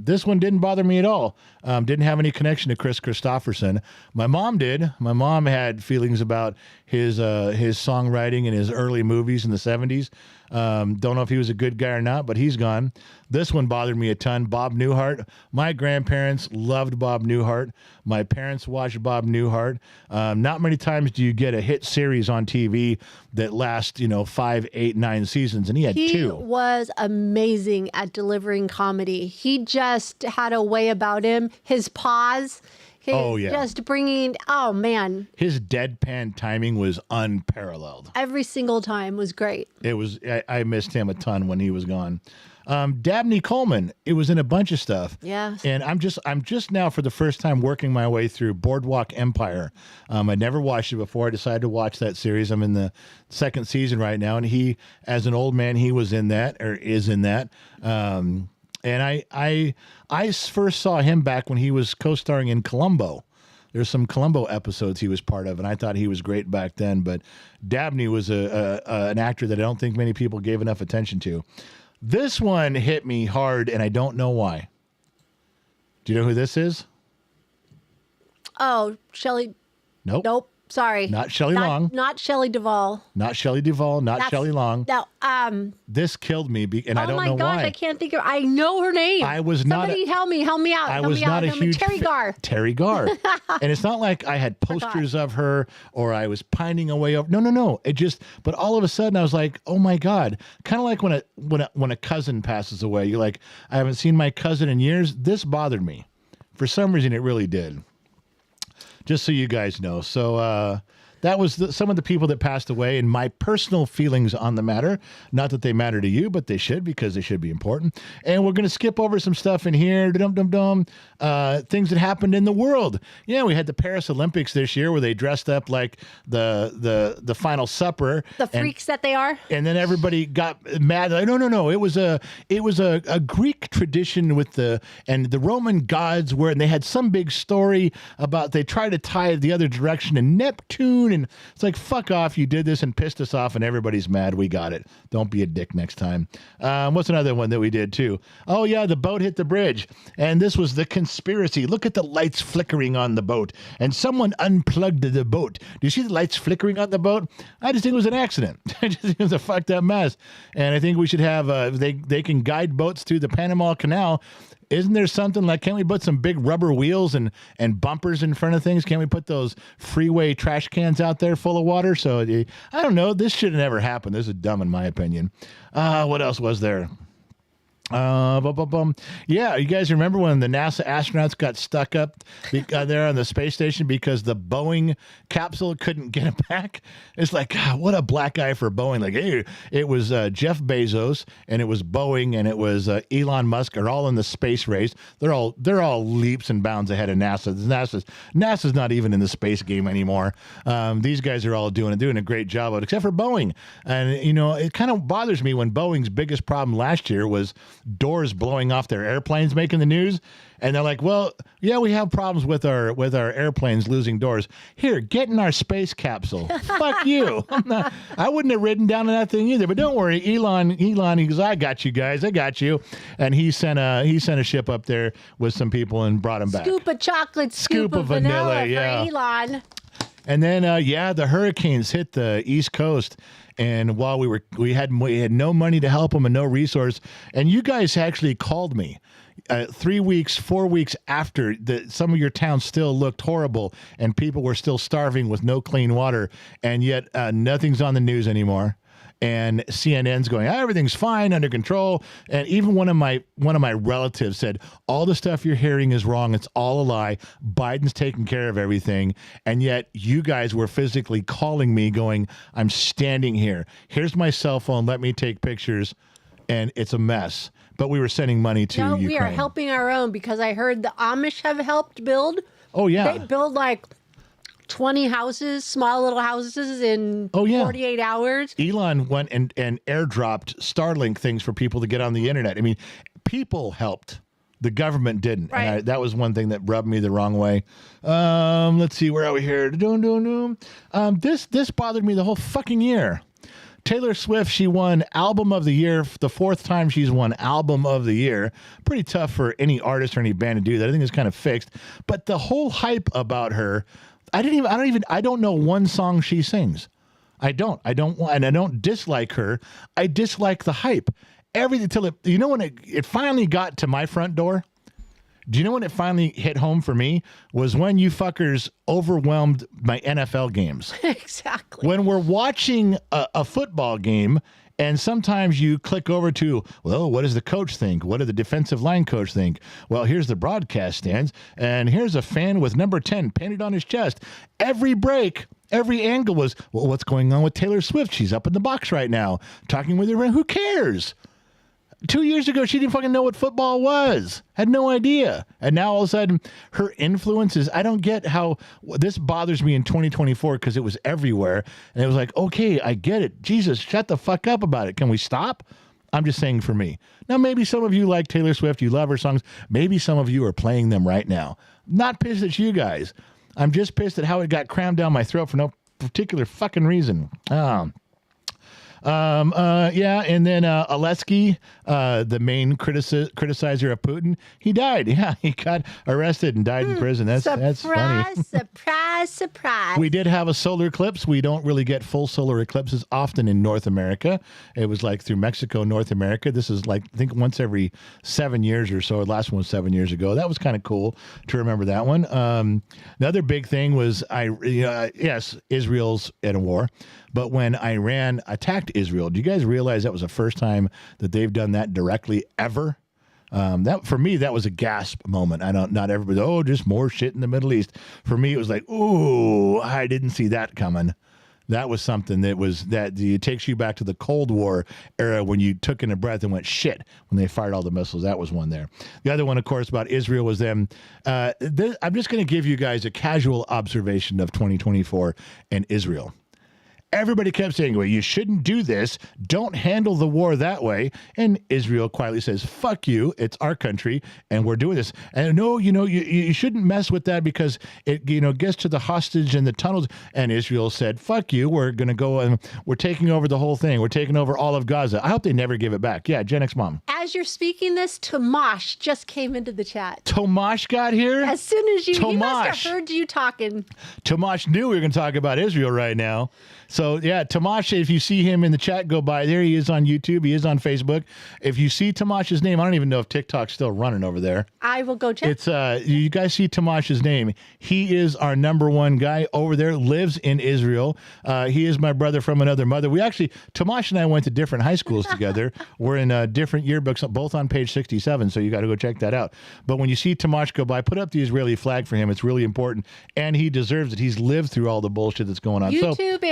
This one didn't bother me at all. Didn't have any connection to Chris Christopherson. My mom did. My mom had feelings about his songwriting and his early movies in the 70s. Don't know if he was a good guy or not, but he's gone. This one bothered me a ton. Bob Newhart. My grandparents loved Bob Newhart. My parents watched Bob Newhart. Not many times do you get a hit series on TV that lasts, 5, 8, 9 seasons, and he had 2. He was amazing at delivering comedy. He just had a way about him. His pause. Just bringing, oh man. His deadpan timing was unparalleled. Every single time was great. It was, I missed him a ton when he was gone. Dabney Coleman, it was in a bunch of stuff. Yeah. And I'm just now for the first time working my way through Boardwalk Empire. I'd never watched it before. I decided to watch that series. I'm in the 2nd season right now. And he, as an old man, he was in that, or is in that. And I first saw him back when he was co-starring in Columbo. There's some Columbo episodes he was part of, and I thought he was great back then. But Dabney was an actor that I don't think many people gave enough attention to. This one hit me hard, and I don't know why. Do you know who this is? Oh, Shelley. Nope. Nope. Sorry. Not Shelley Long. Not Shelley Duvall. Not Shelley Duvall. Not Shelley Long. No. This killed me, and I don't know why. Oh my gosh, I can't think of. I know her name. I was not. Somebody help me out. I was not a huge Terry Garr. Terry Garr. And it's not like I had posters of her or I was pining away over. No. It just. But all of a sudden, I was like, oh my God. Kind of like when a cousin passes away. You're like, I haven't seen my cousin in years. This bothered me. For some reason, it really did. Just so you guys know. So that was some of the people that passed away and my personal feelings on the matter. Not that they matter to you, but they should, because they should be important. And we're going to skip over some stuff in here. Things that happened in the world. Yeah, we had the Paris Olympics this year where they dressed up like the final supper. The freaks that they are. And then everybody got mad. Like, no. It was a Greek tradition with the Roman gods and they had some big story about they tried to tie it the other direction and Neptune. And it's like, fuck off. You did this and pissed us off and everybody's mad. We got it. Don't be a dick next time. What's another one that we did too? Oh yeah, the boat hit the bridge. And this was the conspiracy. Look at the lights flickering on the boat. And someone unplugged the boat. Do you see the lights flickering on the boat? I just think it was an accident. I just think it was a fucked up mess. And I think we should have, they can guide boats through the Panama Canal. Isn't there something like, can't we put some big rubber wheels and bumpers in front of things? Can't we put those freeway trash cans out there full of water? So I don't know. This should have never happened. This is dumb in my opinion. What else was there? Yeah, you guys remember when the NASA astronauts got stuck up there on the space station because the Boeing capsule couldn't get it back? It's like, God, what a black eye for Boeing. Like, hey, it was Jeff Bezos and it was Boeing and it was Elon Musk are all in the space race. They're all leaps and bounds ahead of NASA. NASA's not even in the space game anymore. These guys are all doing a great job of it, except for Boeing. And it kind of bothers me when Boeing's biggest problem last year was doors blowing off their airplanes making the news, and they're like, well, yeah, we have problems with our airplanes losing doors. Here, get in our space capsule. Fuck you. I wouldn't have ridden down in that thing either, but don't worry. Elon, he goes, I got you guys, I got you. And he sent a ship up there with some people and brought them back. Scoop of chocolate, scoop of vanilla yeah. For Elon. And then the hurricanes hit the East Coast. And while we had no money to help them and no resource, and you guys actually called me 3 weeks, 4 weeks after some of your towns still looked horrible and people were still starving with no clean water, and yet nothing's on the news anymore. And CNN's going, everything's fine, under control. And even one of my relatives said, all the stuff you're hearing is wrong. It's all a lie. Biden's taking care of everything. And yet you guys were physically calling me going, I'm standing here. Here's my cell phone. Let me take pictures. And it's a mess. But we were sending money to Ukraine. We are helping our own because I heard the Amish have helped build. Oh, yeah. They build like 20 houses, small little houses in 48 hours. Elon went and airdropped Starlink things for people to get on the internet. I mean, people helped. The government didn't. Right. And that was one thing that rubbed me the wrong way. Let's see, where are we here? This bothered me the whole fucking year. Taylor Swift, she won Album of the Year, the fourth time she's won Album of the Year. Pretty tough for any artist or any band to do that. I think it's kind of fixed. But the whole hype about her, I don't know one song she sings. I don't dislike her. I dislike the hype. Everything till when it finally got to my front door. Do you know when it finally hit home for me? Was when you fuckers overwhelmed my NFL games. Exactly. When we're watching a football game, and sometimes you click over to, well, what does the coach think? What did the defensive line coach think? Well, here's the broadcast stands, and here's a fan with number 10 painted on his chest. Every break, every angle was, well, what's going on with Taylor Swift? She's up in the box right now, talking with her friend. Who cares? 2 years ago, she didn't fucking know what football was. Had no idea. And now all of a sudden, her influence is, I don't get how this bothers me in 2024 because it was everywhere. And it was like, okay, I get it. Jesus, shut the fuck up about it. Can we stop? I'm just saying for me. Now, maybe some of you like Taylor Swift. You love her songs. Maybe some of you are playing them right now. Not pissed at you guys. I'm just pissed at how it got crammed down my throat for no particular fucking reason. Yeah, and then Alesky, the main criticizer of Putin, he died. Yeah, he got arrested and died in prison. That's funny. Surprise, surprise. We did have a solar eclipse. We don't really get full solar eclipses often in North America. It was like through Mexico, North America. This is like, I think once every 7 years or so. The last one was 7 years ago. That was kind of cool to remember that one. Another big thing was, yes, Israel's in a war. But when Iran attacked Israel, do you guys realize that was the first time that they've done that directly ever? That for me, that was a gasp moment. Not everybody, just more shit in the Middle East. For me, it was like, ooh, I didn't see that coming. That was something that it takes you back to the Cold War era when you took in a breath and went, shit, when they fired all the missiles. That was one there. The other one, of course, about Israel was them. I'm just going to give you guys a casual observation of 2024 and Israel. Everybody kept saying, well, you shouldn't do this. Don't handle the war that way. And Israel quietly says, fuck you. It's our country, and we're doing this. And no, you shouldn't mess with that because it, gets to the hostage and the tunnels. And Israel said, fuck you. We're going to go and we're taking over the whole thing. We're taking over all of Gaza. I hope they never give it back. Yeah, Gen X Mom. As you're speaking this, Tomash just came into the chat. Tomash got here? As soon as he must have heard you talking. Tomash knew we were going to talk about Israel right now. So, yeah, Tomash, if you see him in the chat, go by there. He is on YouTube. He is on Facebook. If you see Tomash's name, I don't even know if TikTok's still running over there. I will go check. It's you guys see Tomash's name. He is our #1 guy over there, lives in Israel. He is my brother from another mother. Tomash and I went to different high schools together. We're in different yearbooks, both on page 67, so you got to go check that out. But when you see Tomash go by, put up the Israeli flag for him. It's really important, and he deserves it. He's lived through all the bullshit that's going on. YouTube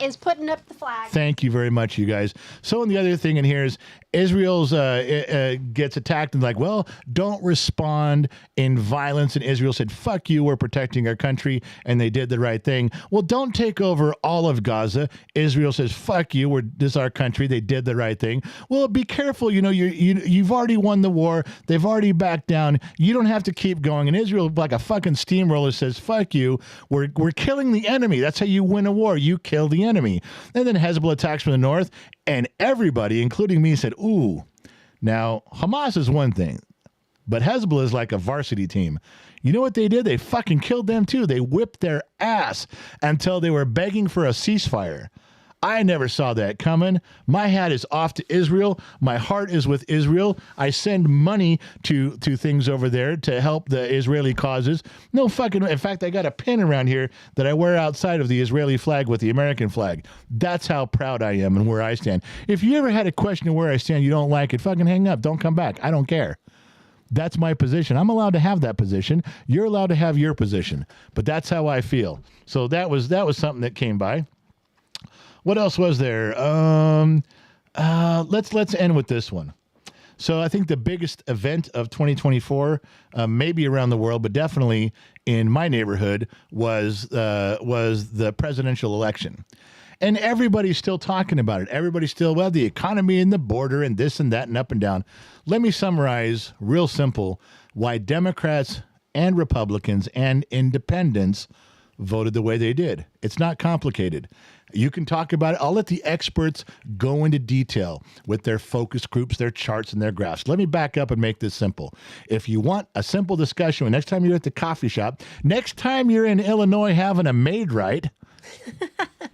is putting up the flag. Thank you very much, you guys. So, and the other thing in here is Israel's gets attacked and like, well, don't respond in violence. And Israel said, fuck you, we're protecting our country. And they did the right thing. Well, don't take over all of Gaza. Israel says, fuck you, this is our country. They did the right thing. Well, be careful. You've already won the war. They've already backed down. You don't have to keep going. And Israel, like a fucking steamroller, says, fuck you. We're killing the enemy. That's how you win a war. You kill the enemy. And then Hezbollah attacks from the north, and everybody, including me, said, ooh. Now, Hamas is one thing, but Hezbollah is like a varsity team. You know what they did? They fucking killed them too. They whipped their ass until they were begging for a ceasefire. I never saw that coming. My hat is off to Israel. My heart is with Israel. I send money to things over there to help the Israeli causes. No fucking, in fact, I got a pin around here that I wear outside of the Israeli flag with the American flag. That's how proud I am and where I stand. If you ever had a question of where I stand, you don't like it, fucking hang up. Don't come back. I don't care. That's my position. I'm allowed to have that position. You're allowed to have your position. But that's how I feel. So that was something that came by. What else was there? Let's end with this one. So I think the biggest event of 2024, maybe around the world, but definitely in my neighborhood, was the presidential election. And everybody's still talking about it. Everybody's still, well, the economy and the border and this and that and up and down. Let me summarize real simple why Democrats and Republicans and independents voted the way they did. It's not complicated. You can talk about it. I'll let the experts go into detail with their focus groups, their charts, and their graphs. Let me back up and make this simple. If you want a simple discussion, next time you're at the coffee shop, next time you're in Illinois having a maid right,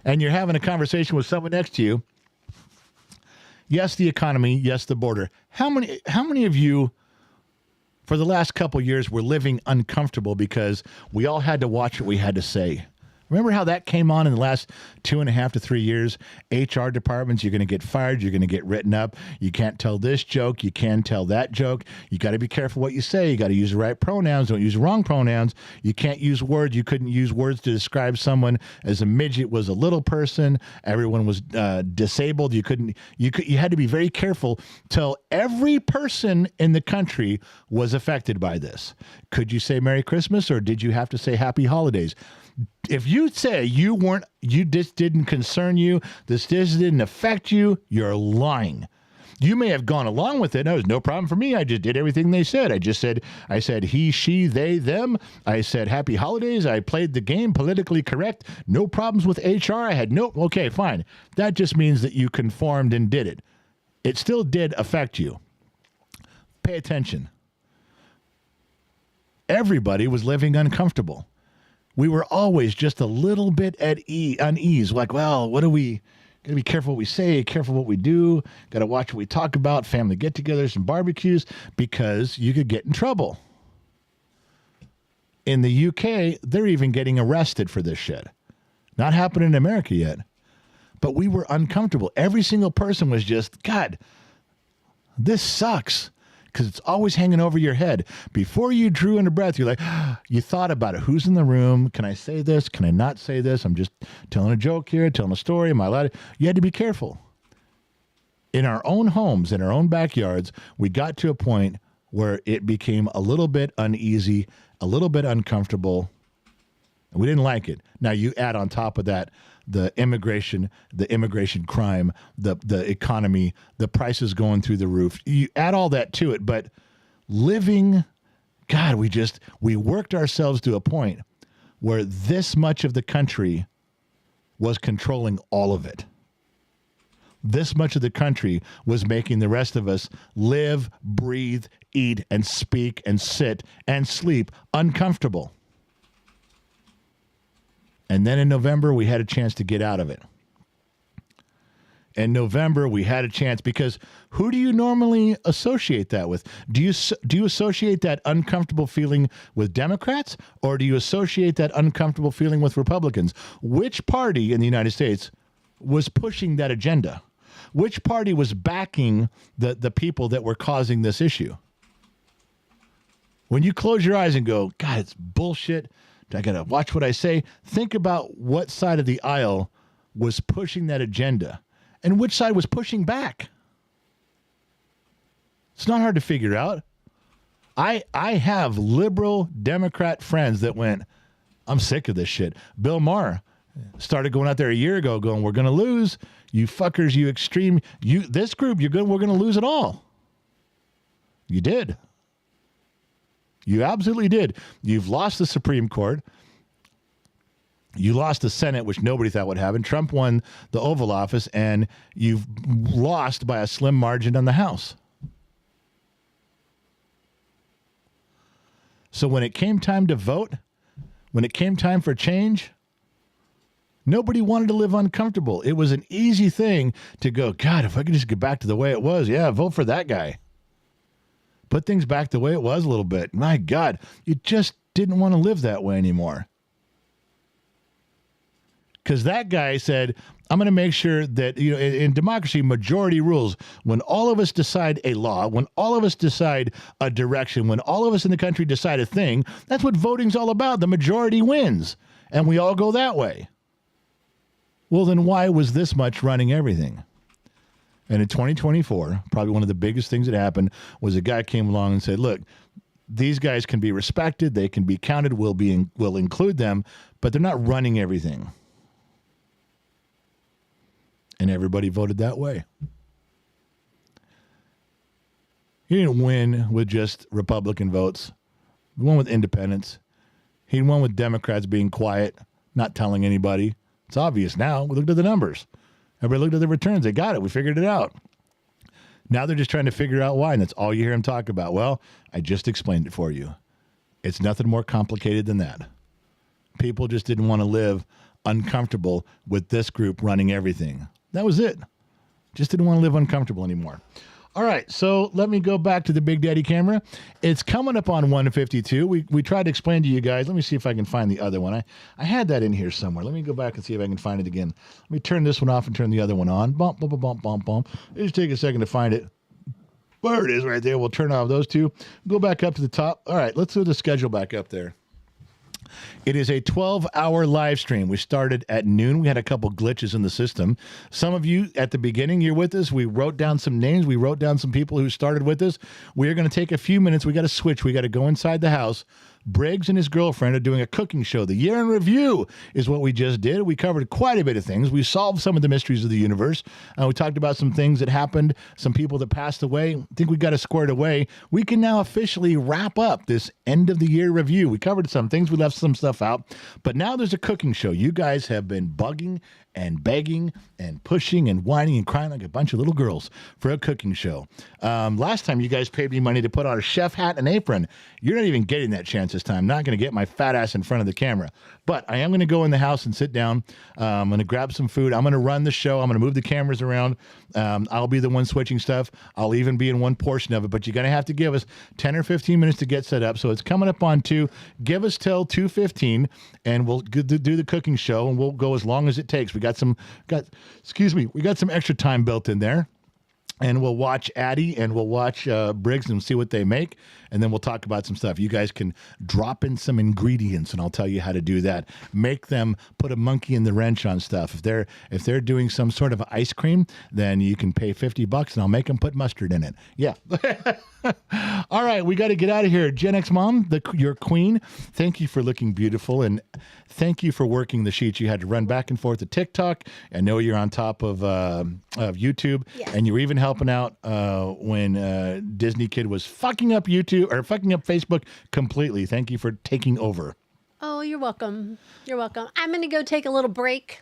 and you're having a conversation with someone next to you, yes, the economy, yes, the border. How many of you for the last couple years were living uncomfortable because we all had to watch what we had to say? Remember how that came on in the last 2.5 to 3 years? HR departments, you're going to get fired. You're going to get written up. You can't tell this joke. You can tell that joke. You got to be careful what you say. You got to use the right pronouns. Don't use the wrong pronouns. You can't use words. You couldn't use words to describe someone as a midget was a little person. Everyone was disabled. You had to be very careful till every person in the country was affected by this. Could you say Merry Christmas, or did you have to say Happy Holidays? If you say this didn't concern you, this didn't affect you, you're lying. You may have gone along with it. No, it was no problem for me. I just did everything they said. I said he, she, they, them. I said happy holidays. I played the game politically correct. No problems with HR. I had no, okay, fine. That just means that you conformed and did it. It still did affect you. Pay attention. Everybody was living uncomfortable. We were always just a little bit at unease. Like, well, what do we... Got to be careful what we say, careful what we do. Got to watch what we talk about, family get-togethers and barbecues, because you could get in trouble. In the UK, they're even getting arrested for this shit. Not happening in America yet. But we were uncomfortable. Every single person was just, God, this sucks. Because it's always hanging over your head. Before you drew in a breath, you're like, you thought about it. Who's in the room? Can I say this? Can I not say this? I'm just telling a joke here, telling a story. Am I allowed to? You had to be careful. In our own homes, in our own backyards, we got to a point where it became a little bit uneasy, a little bit uncomfortable. We didn't like it. Now you add on top of that the immigration crime, the economy, the prices going through the roof. You add all that to it, but living, God, we worked ourselves to a point where this much of the country was controlling all of it. This much of the country was making the rest of us live, breathe, eat, and speak, and sit, and sleep uncomfortable. And then in November, we had a chance to get out of it. In November, we had a chance because who do you normally associate that with? Do you associate that uncomfortable feeling with Democrats, or do you associate that uncomfortable feeling with Republicans? Which party in the United States was pushing that agenda? Which party was backing the people that were causing this issue? When you close your eyes and go, God, it's bullshit. I got to watch what I say. Think about what side of the aisle was pushing that agenda and which side was pushing back. It's not hard to figure out. I have liberal Democrat friends that went, I'm sick of this shit. Bill Maher started going out there a year ago going, we're going to lose. You fuckers, you extreme, this group, we're going to lose it all. You did. You absolutely did. You've lost the Supreme Court. You lost the Senate, which nobody thought would happen. Trump won the Oval Office, and you've lost by a slim margin on the House. So when it came time to vote, when it came time for change, nobody wanted to live uncomfortable. It was an easy thing to go, God, if I could just get back to the way it was, yeah, vote for that guy. Put things back the way it was a little bit. My God, you just didn't want to live that way anymore. Because that guy said, I'm going to make sure that, in democracy, majority rules. When all of us decide a law, when all of us decide a direction, when all of us in the country decide a thing, that's what voting's all about. The majority wins. And we all go that way. Well, then why was this much running everything? And in 2024, probably one of the biggest things that happened was a guy came along and said, look, these guys can be respected. They can be counted. We'll include them, but they're not running everything. And everybody voted that way. He didn't win with just Republican votes. He won with independents. He won with Democrats being quiet, not telling anybody. It's obvious now. We looked at the numbers. Everybody looked at the returns. They got it. We figured it out. Now they're just trying to figure out why, and that's all you hear them talk about. Well, I just explained it for you. It's nothing more complicated than that. People just didn't want to live uncomfortable with this group running everything. That was it. Just didn't want to live uncomfortable anymore. All right, so let me go back to the Big Daddy camera. It's coming up on 152. We tried to explain to you guys. Let me see if I can find the other one. I had that in here somewhere. Let me go back and see if I can find it again. Let me turn this one off and turn the other one on. Bump, bump, bump, bump, bump. It'll just take a second to find it. There it is right there. We'll turn off those two. Go back up to the top. All right, let's do the schedule back up there. It is a 12-hour live stream. We started at noon. We had a couple glitches in the system. Some of you at the beginning, you're with us. We wrote down some names. We wrote down some people who started with us. We are going to take a few minutes. We got to switch. We got to go inside the house, Briggs and his girlfriend are doing a cooking show. The year in review is what we just did. We covered quite a bit of things. We solved some of the mysteries of the universe. We talked about some things that happened, some people that passed away. I think we got it squared away. We can now officially wrap up this end of the year review. We covered some things. We left some stuff out. But now there's a cooking show. You guys have been bugging and begging and pushing and whining and crying like a bunch of little girls for a cooking show. Last time you guys paid me money to put on a chef hat and apron. You're not even getting that chance this time. I'm not going to get my fat ass in front of the camera. But I am going to go in the house and sit down. I'm going to grab some food. I'm going to run the show. I'm going to move the cameras around. I'll be the one switching stuff. I'll even be in one portion of it. But you're going to have to give us 10 or 15 minutes to get set up. So it's coming up on 2. Give us till 2:15, and we'll do the cooking show, and we'll go as long as it takes. We got some extra time built in there. And we'll watch Addie and we'll watch Briggs and see what they make. And then we'll talk about some stuff. You guys can drop in some ingredients, and I'll tell you how to do that. Make them put a monkey in the wrench on stuff. If they're doing some sort of ice cream, then you can pay $50 and I'll make them put mustard in it. Yeah. All right, we got to get out of here. Gen X Mom, your queen, thank you for looking beautiful, and thank you for working the sheets. You had to run back and forth to TikTok. I know you're on top of YouTube, yes. And you were even helping out when Disney Kid was fucking up YouTube or fucking up Facebook completely. Thank you for taking over. Oh, you're welcome. You're welcome. I'm going to go take a little break.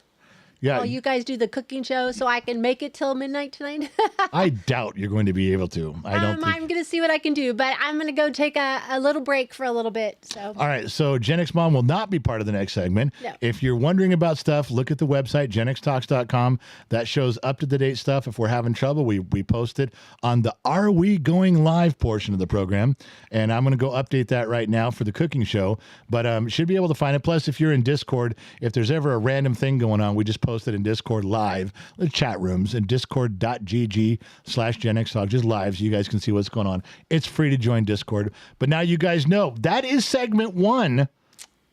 Yeah. While you guys do the cooking show, so I can make it till midnight tonight. I doubt you're going to be able to. I'm going to see what I can do, but I'm going to go take a little break for a little bit. So. All right. So Gen X Mom will not be part of the next segment. No. If you're wondering about stuff, look at the website, genxtalks.com. That shows up-to-the-date stuff. If we're having trouble, we post it on the Are We Going Live portion of the program. And I'm going to go update that right now for the cooking show. But should be able to find it. Plus, if you're in Discord, if there's ever a random thing going on, we just posted in Discord live, the chat rooms, and discord.gg/GenXTalk, just live, so you guys can see what's going on. It's free to join Discord. But now you guys know that is segment 1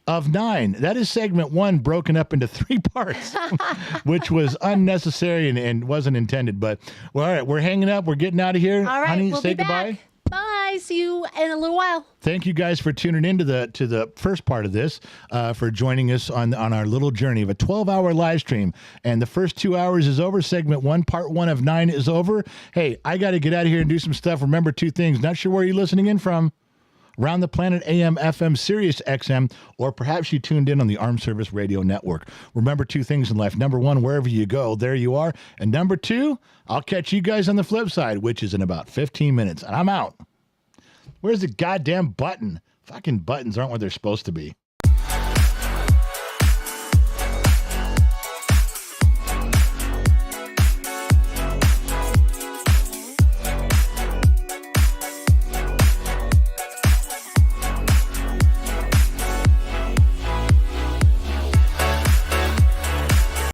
of 9. That is segment 1 broken up into 3 parts, which was unnecessary and wasn't intended. But well, all right, we're hanging up. We're getting out of here. All right, honey, we'll say be goodbye. Back. Bye. See you in a little while. Thank you guys for tuning in to the first part of this, for joining us on our little journey of a 12-hour live stream. And the first 2 hours is over. Segment 1, part 1 of 9 is over. Hey, I got to get out of here and do some stuff. Remember 2 things. Not sure where you're listening in from. Around the Planet AM, FM, Sirius XM, or perhaps you tuned in on the Armed Service Radio Network. Remember 2 things in life. Number 1, wherever you go, there you are. And number 2, I'll catch you guys on the flip side, which is in about 15 minutes. And I'm out. Where's the goddamn button? Fucking buttons aren't what they're supposed to be.